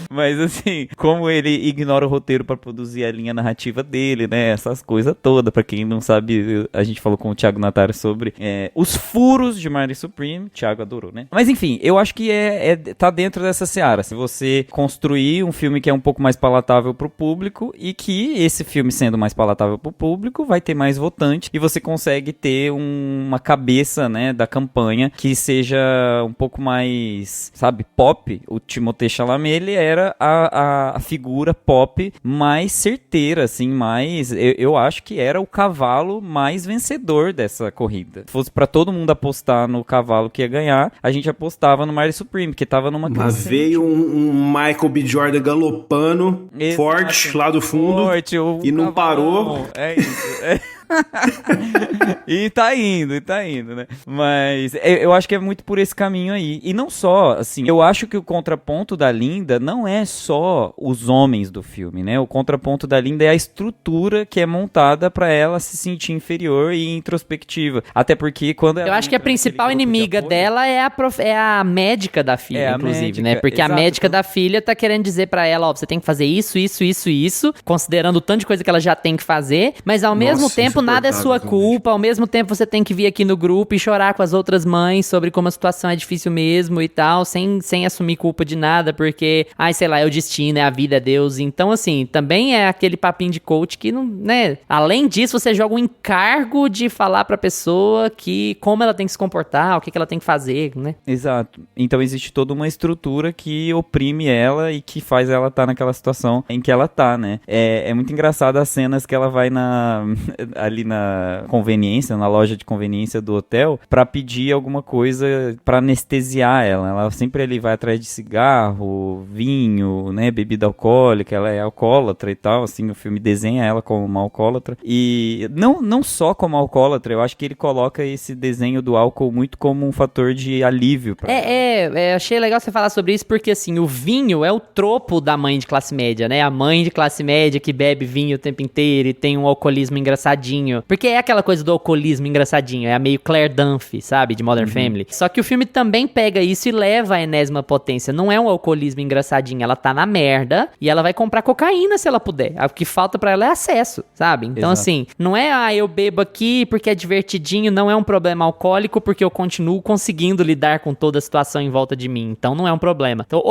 Mas assim, como ele ignora o roteiro pra produzir a linha narrativa dele, né? Essas coisas todas. Pra quem não sabe, a gente falou com o Thiago Natário sobre os furos de Marley Supreme. O Thiago adorou, né? Mas enfim, eu acho que tá dentro dessa seara. Se você construir um filme que é um pouco mais palatável pro público, e que esse filme sendo mais palatável pro público vai ter mais votante, e você consegue ter uma cabeça, né, da campanha que seja um pouco mais, sabe, pop. O Timothée Chalamet, ele era a figura pop mais certeira, assim, mais... Eu acho que era o cavalo mais vencedor dessa corrida. Se fosse pra todo mundo apostar no cavalo que ia ganhar, a gente apostava no Marley Supreme, que tava numa Mas crescente. veio um Michael B. Jordan galopando, Exato. forte, lá do fundo, Forte, e não cavalão. parou. É isso. E tá indo, né? Mas eu acho que é muito por esse caminho aí. E não só, assim, eu acho que o contraponto da Linda não é só os homens do filme, né? O contraponto da Linda é a estrutura que é montada pra ela se sentir inferior e introspectiva. Até porque quando ela... Eu acho que a principal inimiga dela é a médica da filha, inclusive, médica, né? Porque exato. a médica da filha tá querendo dizer pra ela, ó, você tem que fazer isso, considerando o tanto de coisa que ela já tem que fazer, mas ao mesmo tempo nada é sua culpa, ao mesmo tempo você tem que vir aqui no grupo e chorar com as outras mães sobre como a situação é difícil mesmo e tal, sem assumir culpa de nada, porque, sei lá, é o destino, é a vida, é Deus. Então, assim, também é aquele papinho de coach que não, né? Além disso, você joga um encargo de falar pra pessoa que como ela tem que se comportar, o que ela tem que fazer, né? Exato. Então existe toda uma estrutura que oprime ela e que faz ela estar naquela situação em que ela tá, né? É muito engraçado as cenas que ela vai ali na conveniência, na loja de conveniência do hotel, pra pedir alguma coisa pra anestesiar ela. Ela sempre ali vai atrás de cigarro, vinho, né, bebida alcoólica, ela é alcoólatra e tal, assim, o filme desenha ela como uma alcoólatra. E não só como alcoólatra, eu acho que ele coloca esse desenho do álcool muito como um fator de alívio pra ela. Achei legal você falar sobre isso, porque assim, o vinho é o tropo da mãe de classe média, né? A mãe de classe média que bebe vinho o tempo inteiro e tem um alcoolismo engraçadinho. Porque é aquela coisa do alcoolismo engraçadinho, é a meio Claire Dunphy, sabe? De Modern Family. Só que o filme também pega isso e leva à enésima potência. Não é um alcoolismo engraçadinho, ela tá na merda e ela vai comprar cocaína se ela puder. O que falta pra ela é acesso, sabe? Então, Exato. assim, não é, eu bebo aqui porque é divertidinho, não é um problema alcoólico porque eu continuo conseguindo lidar com toda a situação em volta de mim. Então, não é um problema. Então,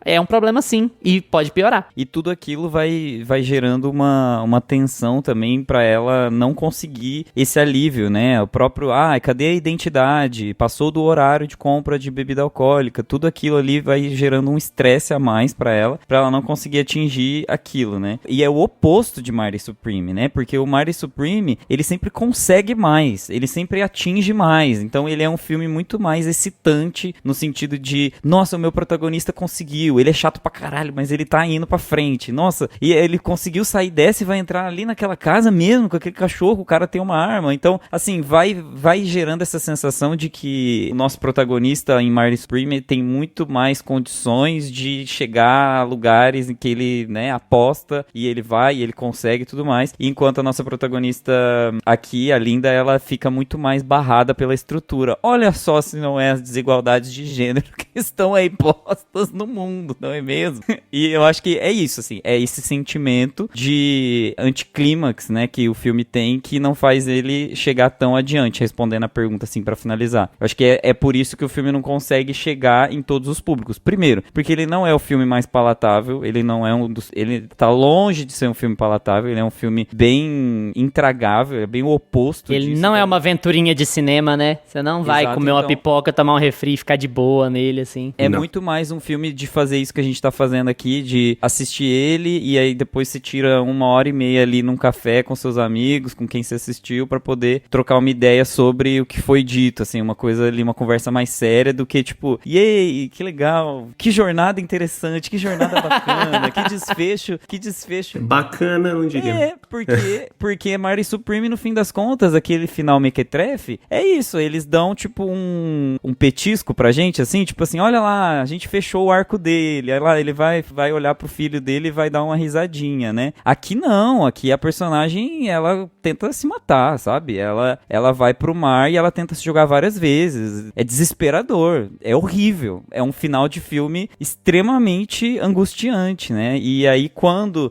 é um problema sim e pode piorar. E tudo aquilo vai gerando uma tensão também pra ela não conseguir esse alívio, né? O próprio, cadê a identidade? Passou do horário de compra de bebida alcoólica. Tudo aquilo ali vai gerando um estresse a mais pra ela não conseguir atingir aquilo, né? E é o oposto de Marley Supreme, né? Porque o Marley Supreme, ele sempre consegue mais, ele sempre atinge mais. Então ele é um filme muito mais excitante no sentido de, nossa, o meu protagonista conseguiu, ele é chato pra caralho, mas ele tá indo pra frente. Nossa, e ele conseguiu sair dessa e vai entrar ali naquela casa mesmo, com aquele cachorro, o cara tem uma arma. Então, assim, vai gerando essa sensação de que o nosso protagonista em Marley Supreme tem muito mais condições de chegar a lugares em que ele, né, aposta e ele vai e ele consegue e tudo mais. E enquanto a nossa protagonista aqui, a Linda, ela fica muito mais barrada pela estrutura. Olha só se não é as desigualdades de gênero que estão aí postas no mundo, não é mesmo? E eu acho que é isso, assim, é esse sentimento de anticlímax, né, que o filme tem, que não faz ele chegar tão adiante, respondendo a pergunta, assim, pra finalizar. Eu acho que é por isso que o filme não consegue chegar em todos os públicos. Primeiro, porque ele não é o filme mais palatável, ele não é ele tá longe de ser um filme palatável, ele é um filme bem intragável, é bem o oposto Ele disso, não é né? uma aventurinha de cinema, né? Você não vai Exato, comer uma então. pipoca, tomar um refri e ficar de boa nele, assim. É Não. muito mais um filme de fazer isso que a gente tá fazendo aqui, de assistir ele e aí depois você tira 1h30 ali num café com seus amigos, com quem você assistiu, pra poder trocar uma ideia sobre o que foi dito, assim, uma coisa ali, uma conversa mais séria do que tipo, yay, que legal, que jornada interessante, que jornada bacana, que desfecho. Bacana, não diria. É, porque Marty Supreme, no fim das contas, aquele final mequetrefe, é isso, eles dão, tipo, um petisco pra gente, assim, tipo assim, olha lá, a gente fechou o arco dele, aí lá, ele vai olhar pro filho dele e vai dar uma risadinha, né? Aqui não, aqui a personagem, ela tenta se matar, sabe? Ela vai pro mar e ela tenta se jogar várias vezes, é desesperador, é horrível, é um final de filme extremamente angustiante, né? E aí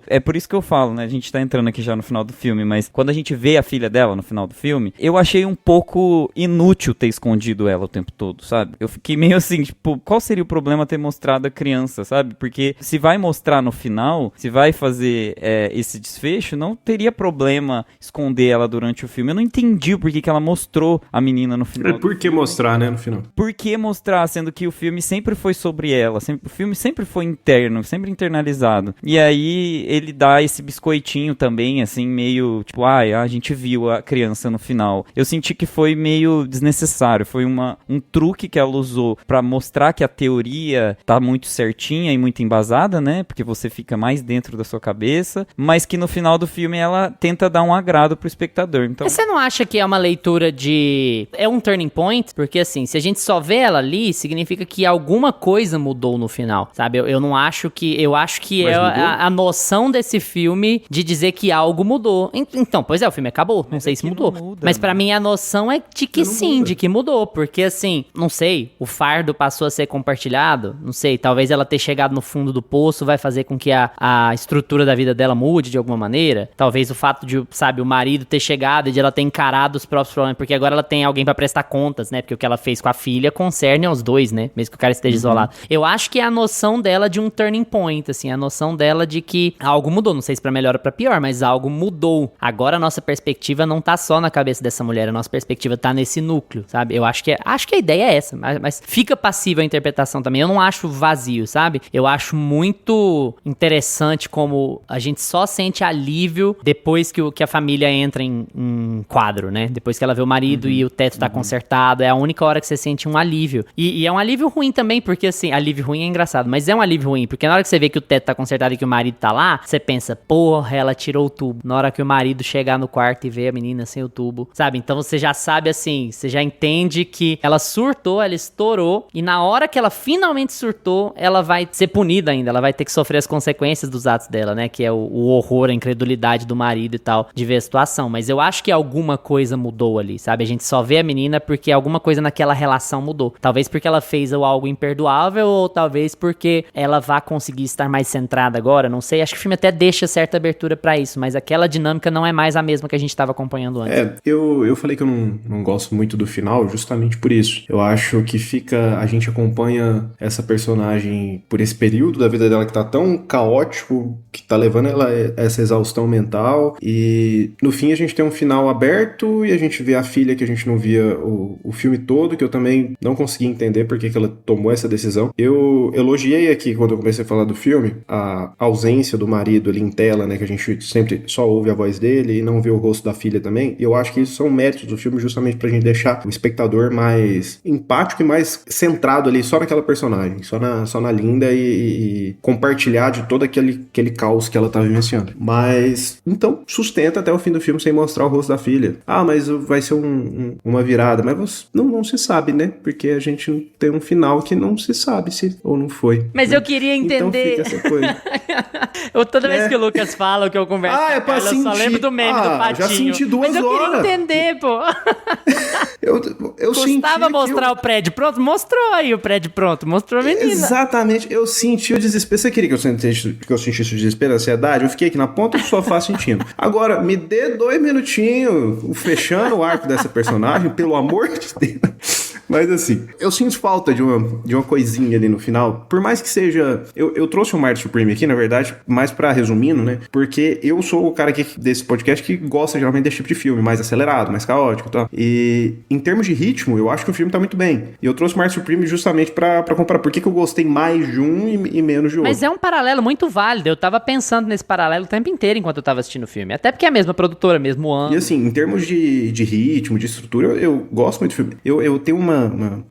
é por isso que eu falo, né? A gente tá entrando aqui já no final do filme, mas quando a gente vê a filha dela no final do filme, eu achei um pouco inútil ter escondido ela o tempo todo, sabe? Eu fiquei meio assim, tipo, qual seria o problema ter mostrado a criança, sabe? Porque se vai mostrar no final, se vai fazer esse desfecho, não teria problema esconder ela durante o filme. Eu não entendi o porquê que ela mostrou a menina no final. Por que mostrar, né, no final? Por que mostrar, sendo que o filme sempre foi sobre ela, o filme sempre foi interno, sempre internalizado. E aí ele dá esse biscoitinho também, assim, meio tipo, a gente viu a criança no final. Eu senti que foi meio desnecessário, foi um truque que ela usou pra mostrar que a teoria tá muito certinha e muito embasada, né, porque você fica mais dentro da sua cabeça, mas que no final do filme ela tenta dar um agrado pro espectador. Então, Mas você não acha que é uma leitura de... É um turning point? Porque, assim, se a gente só vê ela ali, significa que alguma coisa mudou no final, sabe? Eu não acho que... Eu acho que Mas é mudou? a noção desse filme de dizer que algo mudou. Então, pois é, o filme acabou. Não sei se que mudou. não muda, Mas pra mim a noção é de que Não sim, muda. de que mudou. Porque, assim, não sei, o fardo passou a ser compartilhado. Não sei, talvez ela ter chegado no fundo do poço vai fazer com que a estrutura da vida dela mude de alguma maneira. Talvez o fato de, sabe, o marido ter chegado e de ela ter encarado os próprios problemas, porque agora ela tem alguém pra prestar contas, né? Porque o que ela fez com a filha concerne aos dois, né? Mesmo que o cara esteja isolado. Eu acho que é a noção dela de um turning point, assim, a noção dela de que algo mudou. Não sei se pra melhor ou pra pior, mas algo mudou. Agora a nossa perspectiva não tá só na cabeça dessa mulher, a nossa perspectiva tá nesse núcleo, sabe? Eu acho que a ideia é essa, mas fica passível a interpretação também. Eu não acho vazio, sabe? Eu acho muito interessante como a gente só sente alívio depois que a família entra em quadro, né? Depois que ela vê o marido e o teto tá consertado, é a única hora que você sente um alívio. E é um alívio ruim também, porque assim, alívio ruim é engraçado, mas é um alívio ruim, porque na hora que você vê que o teto tá consertado e que o marido tá lá, você pensa, porra, ela tirou o tubo. Na hora que o marido chegar no quarto e ver a menina sem o tubo, sabe? Então você já sabe assim, você já entende que ela surtou, ela estourou, e na hora que ela finalmente surtou, ela vai ser punida ainda, ela vai ter que sofrer as consequências dos atos dela, né? Que é o horror, a incredulidade do marido e tal, de ver a situação. Mas eu acho que alguma coisa mudou ali, sabe? A gente só vê a menina porque alguma coisa naquela relação mudou. Talvez porque ela fez algo imperdoável, ou talvez porque ela vai conseguir estar mais centrada agora, não sei. Acho que o filme até deixa certa abertura pra isso, mas aquela dinâmica não é mais a mesma que a gente tava acompanhando antes. Eu falei que eu não gosto muito do final justamente por isso. Eu acho que a gente acompanha essa personagem por esse período da vida dela que tá tão caótico, que tá levando ela a essa exaustão mental, e no fim a gente tem um final aberto e a gente vê a filha que a gente não via o filme todo, que eu também não consegui entender por que ela tomou essa decisão. Eu elogiei aqui, quando eu comecei a falar do filme, a ausência do marido ali em tela, né, que a gente sempre só ouve a voz dele e não vê o rosto da filha também, e eu acho que isso são méritos do filme justamente pra gente deixar o espectador mais empático e mais centrado ali só naquela personagem, só na Linda e compartilhar de todo aquele caos que ela tá vivenciando. Mas, então, sustenta até o fim do filme sem mostrar o rosto da filha. Ah, mas vai ser uma virada, mas não se sabe, né? Porque a gente tem um final que não se sabe se ou não foi. Mas né? eu queria entender. Então fica essa coisa. Toda vez que o Lucas fala, que eu converso com é a pra Carla, eu só sentir. lembro do meme do patinho. Já senti 2 Mas eu horas. queria entender, pô. eu senti Custava mostrar o prédio pronto? Mostrou aí o prédio pronto, mostrou a menina. Exatamente, eu senti o desespero. Você queria que eu sentisse o desespero, a ansiedade? Eu fiquei aqui na ponta do sofá sentindo. Agora, me dê 2 minutinhos fechando o arco dessa personagem, pelo amor de Deus. Mas assim, eu sinto falta de uma coisinha ali no final. Por mais que seja... Eu trouxe o Marty Supreme aqui, na verdade, mais pra resumindo, né? Porque eu sou o cara aqui desse podcast que gosta geralmente desse tipo de filme, mais acelerado, mais caótico e tal. E em termos de ritmo, eu acho que o filme tá muito bem. E eu trouxe o Marty Supreme justamente pra comparar por que eu gostei mais de um e menos de outro. Mas é um paralelo muito válido. Eu tava pensando nesse paralelo o tempo inteiro enquanto eu tava assistindo o filme. Até porque é a mesma produtora, mesmo ano. E assim, em termos de ritmo, de estrutura, eu gosto muito do filme. Eu tenho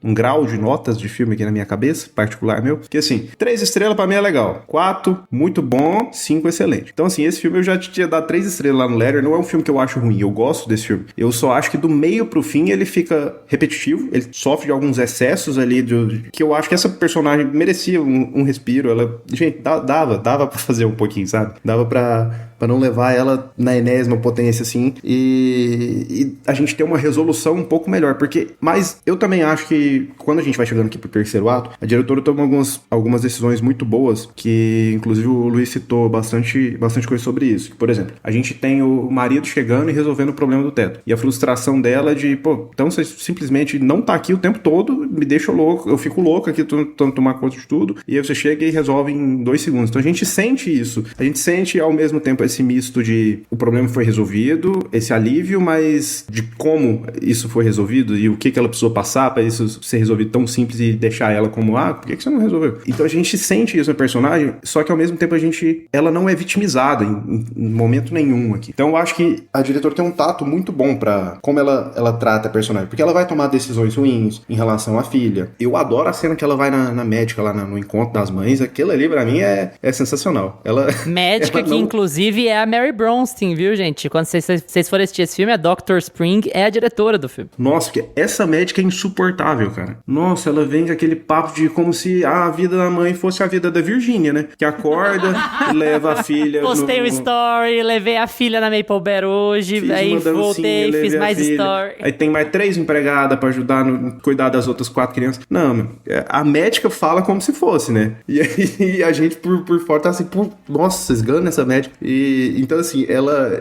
um grau de notas de filme aqui na minha cabeça, particular meu, que assim, 3 estrelas pra mim é legal, 4, muito bom, 5, excelente. Então assim, esse filme eu já tinha dado 3 estrelas lá no Letter, não é um filme que eu acho ruim, eu gosto desse filme. Eu só acho que do meio pro fim ele fica repetitivo, ele sofre de alguns excessos ali, que eu acho que essa personagem merecia um respiro, ela, gente, dava pra fazer um pouquinho, sabe? Dava pra não levar ela na enésima potência, assim, e a gente ter uma resolução um pouco melhor, mas eu também acho que quando a gente vai chegando aqui pro terceiro ato, a diretora toma algumas decisões muito boas, que inclusive o Luiz citou bastante coisa sobre isso. Por exemplo, a gente tem o marido chegando e resolvendo o problema do teto, e a frustração dela de, então você simplesmente não tá aqui o tempo todo, me deixa louco, eu fico louco aqui, tentando tomar conta de tudo, e aí você chega e resolve em 2 segundos. Então a gente sente isso, a gente sente ao mesmo tempo esse misto de o problema foi resolvido, esse alívio, mas de como isso foi resolvido e o que ela precisou passar pra isso ser resolvido tão simples e deixar ela como, por que você não resolveu? Então a gente sente isso no personagem, só que ao mesmo tempo ela não é vitimizada em momento nenhum aqui. Então eu acho que a diretora tem um tato muito bom pra como ela trata a personagem, porque ela vai tomar decisões ruins em relação à filha. Eu adoro a cena que ela vai na médica lá no encontro das mães, aquilo ali pra mim é sensacional. Médica que inclusive é a Mary Bronstein, viu, gente? Quando vocês forem assistir esse filme, a Dr. Spring é a diretora do filme. Nossa, porque essa médica é insuportável, cara. Nossa, ela vem com aquele papo de como se a vida da mãe fosse a vida da Virgínia, né? Que acorda e leva a filha... Postei um story, levei a filha na Maple Bear hoje, aí voltei, fiz mais story. Aí tem mais 3 empregadas pra ajudar cuidar das outras 4 crianças. Não, meu, a médica fala como se fosse, né? E aí a gente por fora tá assim, nossa, vocês ganham essa médica. Então assim,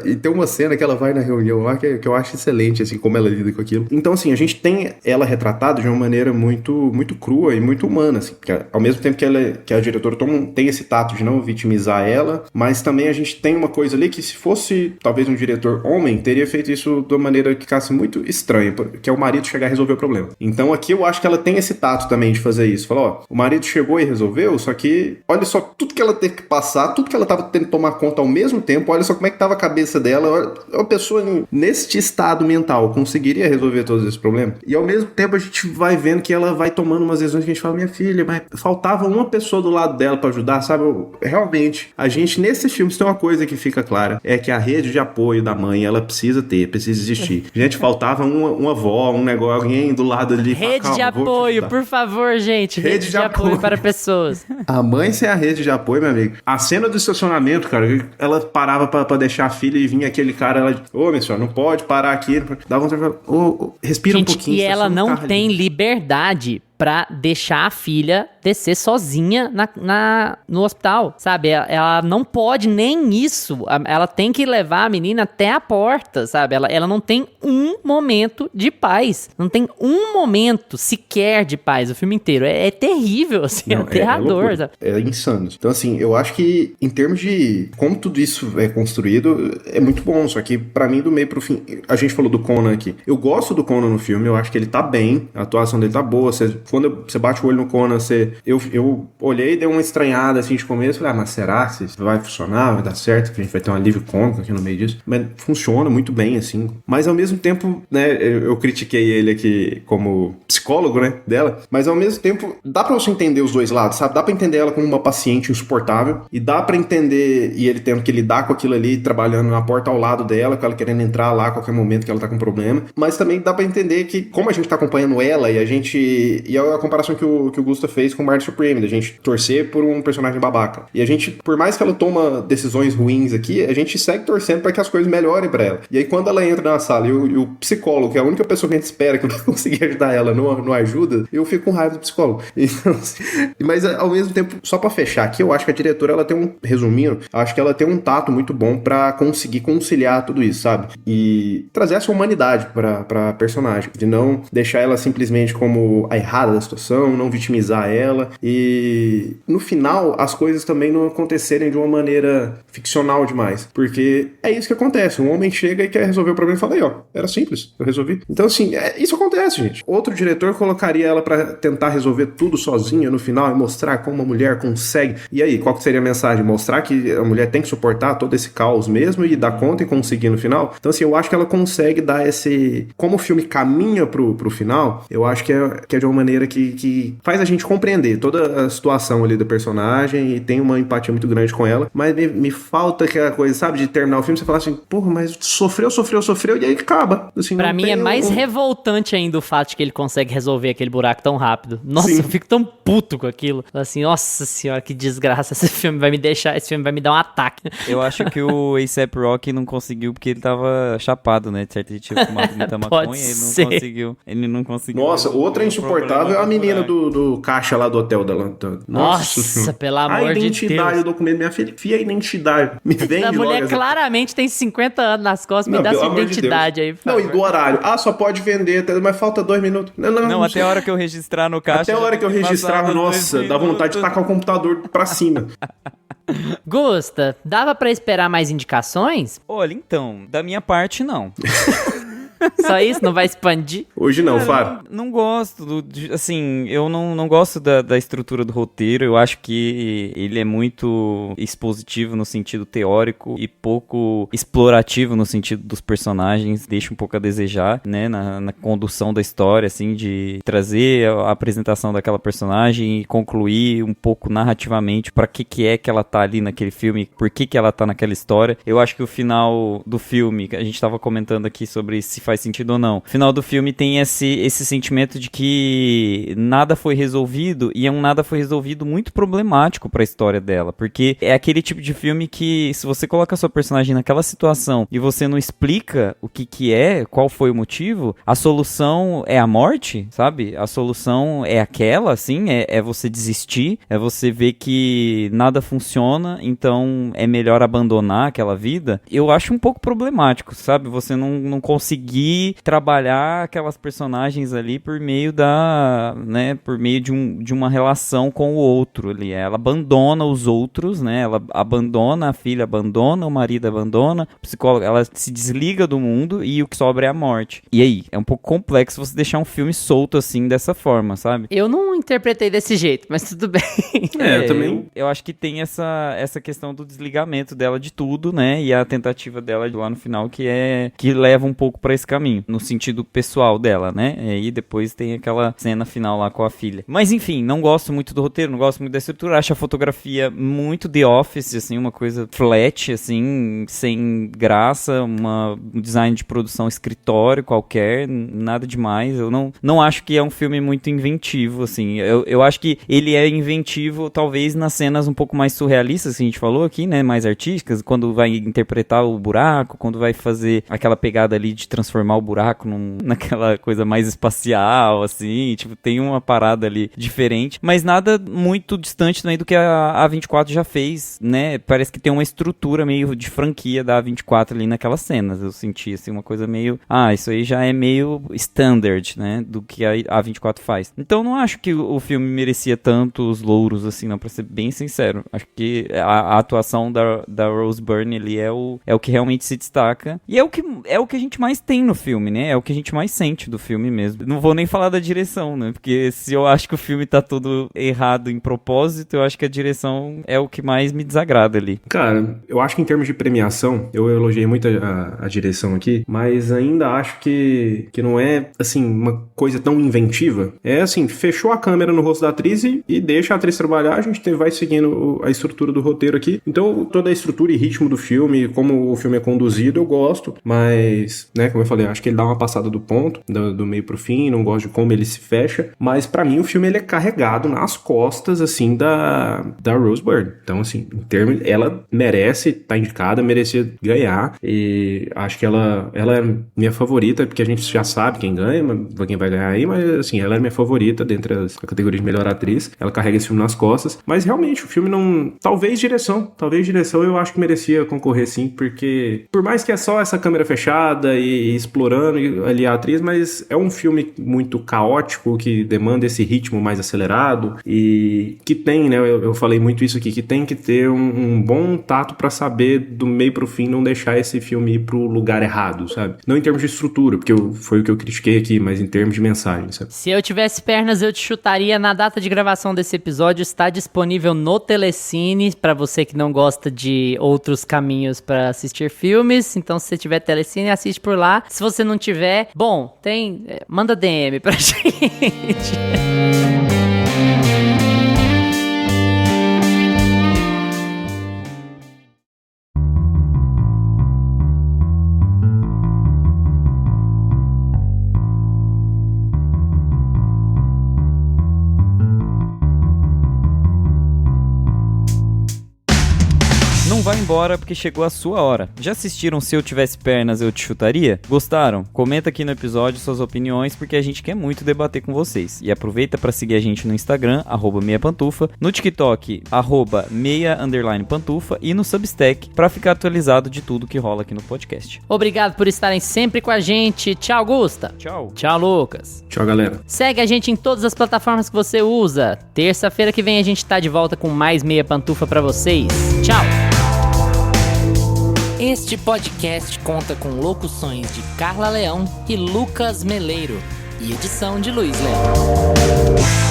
e tem uma cena que ela vai na reunião lá que eu acho excelente, assim, como ela lida com aquilo. Então assim, a gente tem ela retratada de uma maneira muito, muito crua e muito humana, assim, porque ao mesmo tempo que a diretora tem esse tato de não vitimizar ela, mas também a gente tem uma coisa ali que se fosse talvez um diretor homem, teria feito isso de uma maneira que ficasse muito estranha, que é o marido chegar e resolver o problema. Então aqui eu acho que ela tem esse tato também de fazer isso. Falou, o marido chegou e resolveu, só que olha só tudo que ela teve que passar, tudo que ela tava tendo que tomar conta ao mesmo tempo, olha só como é que tava a cabeça dela. Uma pessoa neste estado mental conseguiria resolver todos esses problemas? E ao mesmo tempo a gente vai vendo que ela vai tomando umas decisões que a gente fala, minha filha, mas faltava uma pessoa do lado dela pra ajudar, sabe? Realmente, a gente, nesses filmes tem uma coisa que fica clara, é que a rede de apoio da mãe, ela precisa existir. Gente, faltava uma avó, um negócio, alguém do lado ali. Rede de apoio, por favor, gente. Rede de apoio para pessoas. A mãe sem a rede de apoio, meu amigo. A cena do estacionamento, cara, ela parava pra deixar a filha e vinha aquele cara, ela, minha senhora, não pode parar aqui. Dá vontade de falar, respira gente, um pouquinho. E ela não tem liberdade pra deixar a filha descer sozinha no hospital, sabe? Ela não pode nem isso. Ela tem que levar a menina até a porta, sabe? Ela não tem um momento de paz. Não tem um momento sequer de paz o filme inteiro. É terrível, assim. Não, é aterrador. É insano. Então, assim, eu acho que em termos de como tudo isso é construído, é muito bom. Só que, pra mim, do meio pro fim... A gente falou do Conan aqui. Eu gosto do Conan no filme. Eu acho que ele tá bem. A atuação dele tá boa. Quando você bate o olho no Conan, eu olhei e dei uma estranhada assim de começo, falei, mas será que isso vai funcionar, vai dar certo, que a gente vai ter um alívio cômico aqui no meio disso? Mas funciona muito bem, assim. Mas ao mesmo tempo, né, eu critiquei ele aqui como psicólogo, né, dela, mas ao mesmo tempo, dá pra você entender os dois lados, sabe? Dá pra entender ela como uma paciente insuportável, e dá pra entender, e ele tendo que lidar com aquilo ali, trabalhando na porta ao lado dela, com ela querendo entrar lá a qualquer momento que ela tá com problema, mas também dá pra entender que, como a gente tá acompanhando ela, e é a comparação que o Gusta fez com o Marty Supreme, da gente torcer por um personagem babaca. E a gente, por mais que ela toma decisões ruins aqui, a gente segue torcendo para que as coisas melhorem pra ela. E aí quando ela entra na sala e o psicólogo, que é a única pessoa que a gente espera que vai conseguir ajudar ela, não ajuda, eu fico com raiva do psicólogo. Então, assim, mas ao mesmo tempo, só pra fechar aqui, eu acho que a diretora, ela tem resumindo, acho que ela tem um tato muito bom pra conseguir conciliar tudo isso, sabe? E trazer essa humanidade pra personagem, de não deixar ela simplesmente como a errada da situação, não vitimizar ela, e no final as coisas também não acontecerem de uma maneira ficcional demais, porque é isso que acontece, um homem chega e quer resolver o problema e fala, aí ó, era simples, eu resolvi. Então assim, isso acontece, gente. Outro diretor colocaria ela pra tentar resolver tudo sozinha no final e mostrar como uma mulher consegue, e aí, qual que seria a mensagem? Mostrar que a mulher tem que suportar todo esse caos mesmo e dar conta e conseguir no final. Então assim, eu acho que ela consegue dar como o filme caminha pro final, eu acho que é de uma maneira que faz a gente compreender toda a situação ali da personagem e tem uma empatia muito grande com ela, mas me falta aquela coisa, sabe, de terminar o filme, você fala assim, porra, mas sofreu, e aí acaba. Assim, pra mim é mais revoltante ainda o fato de que ele consegue resolver aquele buraco tão rápido. Nossa, sim. Eu fico tão puto com aquilo. Assim, nossa senhora, que desgraça, esse filme vai me dar um ataque. Eu acho que o A$AP Rocky não conseguiu porque ele tava chapado, né? Certo, ele tinha fumado muita maconha, ele não conseguiu. Nossa, outra insuportável é a menina do caixa lá do hotel dela. Nossa, pelo amor de Deus. A identidade do documento, minha filha, enfia a identidade. Me vende a mulher claramente tem 50 anos nas costas, me dá essa identidade aí. Não, e do horário. Só pode vender, mas falta 2 minutos. Não, até a hora que eu registrar no caixa. Até a hora que eu registrar, nossa, dá vontade de tacar o computador pra cima. Gusta, dava pra esperar mais indicações? Olha, então, da minha parte, não. Só isso? Não vai expandir? Hoje não, Fábio. Não gosto, eu não gosto da estrutura do roteiro. Eu acho que ele é muito expositivo no sentido teórico e pouco explorativo no sentido dos personagens. Deixa um pouco a desejar, né, na condução da história, assim, de trazer a apresentação daquela personagem e concluir um pouco narrativamente pra que é que ela tá ali naquele filme, por que ela tá naquela história. Eu acho que o final do filme, a gente tava comentando aqui sobre se faz sentido ou não. O final do filme tem esse sentimento de que nada foi resolvido, e nada foi resolvido muito problemático pra história dela, porque é aquele tipo de filme que, se você coloca a sua personagem naquela situação e você não explica o que é, qual foi o motivo, a solução é a morte, sabe? A solução é aquela, assim, é você desistir, é você ver que nada funciona, então é melhor abandonar aquela vida. Eu acho um pouco problemático, sabe? Você não conseguir trabalhar aquelas personagens ali por meio por meio de uma relação com o outro ali. Ela abandona os outros, né? Ela abandona a filha, abandona o marido, abandona o psicólogo, ela se desliga do mundo e o que sobra é a morte. E aí, é um pouco complexo você deixar um filme solto assim, dessa forma, sabe? Eu não interpretei desse jeito, mas tudo bem. Eu também. Eu acho que tem essa questão do desligamento dela de tudo, né? E a tentativa dela lá no final que leva um pouco pra esse caminho, no sentido pessoal dela, né? E depois tem aquela cena final lá com a filha. Mas enfim, não gosto muito do roteiro, não gosto muito da estrutura, acho a fotografia muito The Office, assim, uma coisa flat, assim, sem graça, um design de produção escritório qualquer, nada demais. Eu não acho que é um filme muito inventivo, assim. Eu acho que ele é inventivo, talvez, nas cenas um pouco mais surrealistas, que a gente falou aqui, né? Mais artísticas, quando vai interpretar o buraco, quando vai fazer aquela pegada ali de transformar o buraco naquela coisa mais espacial, assim, tipo, tem uma parada ali diferente, mas nada muito distante também do que a A24 já fez, né? Parece que tem uma estrutura meio de franquia da A24 ali naquelas cenas, eu senti, assim, uma coisa meio, isso aí já é meio standard, né, do que a A24 faz. Então, não acho que o filme merecia tantos louros, assim, não, pra ser bem sincero. Acho que a atuação da Rose Byrne ali é o que realmente se destaca, e é o que a gente mais tem no filme, né? É o que a gente mais sente do filme mesmo. Não vou nem falar da direção, né? Porque se eu acho que o filme tá todo errado em propósito, eu acho que a direção é o que mais me desagrada ali. Cara, eu acho que em termos de premiação, eu elogiei muito a direção aqui, mas ainda acho que não é, assim, uma coisa tão inventiva. É assim, fechou a câmera no rosto da atriz e deixa a atriz trabalhar, a gente vai seguindo a estrutura do roteiro aqui. Então, toda a estrutura e ritmo do filme, como o filme é conduzido, eu gosto, mas, né, como eu falei, acho que ele dá uma passada do ponto, do meio pro fim, não gosto de como ele se fecha, mas pra mim o filme ele é carregado nas costas, assim, da Rose Byrne. Então, assim, em termos, ela merece estar indicada, merecia ganhar, e acho que ela é minha favorita, porque a gente já sabe quem ganha, quem vai ganhar aí, mas, assim, ela é minha favorita dentre as categorias de melhor atriz, ela carrega esse filme nas costas, mas realmente o filme não... Talvez direção eu acho que merecia concorrer sim, porque por mais que é só essa câmera fechada e explorando ali a atriz, mas é um filme muito caótico, que demanda esse ritmo mais acelerado e que tem, né, eu falei muito isso aqui, que tem que ter um bom tato pra saber do meio pro fim não deixar esse filme ir pro lugar errado, sabe? Não em termos de estrutura, porque foi o que eu critiquei aqui, mas em termos de mensagem, sabe? Se eu tivesse pernas, eu te chutaria. Na data de gravação desse episódio está disponível no Telecine, pra você que não gosta de outros caminhos pra assistir filmes. Então, se você tiver Telecine, assiste por lá. Se você não tiver, bom, manda DM pra gente. Não vai embora porque chegou a sua hora. Já assistiram Se Eu Tivesse Pernas, Eu Te Chutaria? Gostaram? Comenta aqui no episódio suas opiniões, porque a gente quer muito debater com vocês. E aproveita para seguir a gente no Instagram, @meiapantufa, no TikTok, @meia_pantufa e no Substack, para ficar atualizado de tudo que rola aqui no podcast. Obrigado por estarem sempre com a gente. Tchau, Gusta. Tchau. Tchau, Lucas. Tchau, galera. Segue a gente em todas as plataformas que você usa. Terça-feira que vem a gente tá de volta com mais Meia Pantufa pra vocês. Tchau! Este podcast conta com locuções de Carla Leão e Lucas Meleiro e edição de Luiz Leão.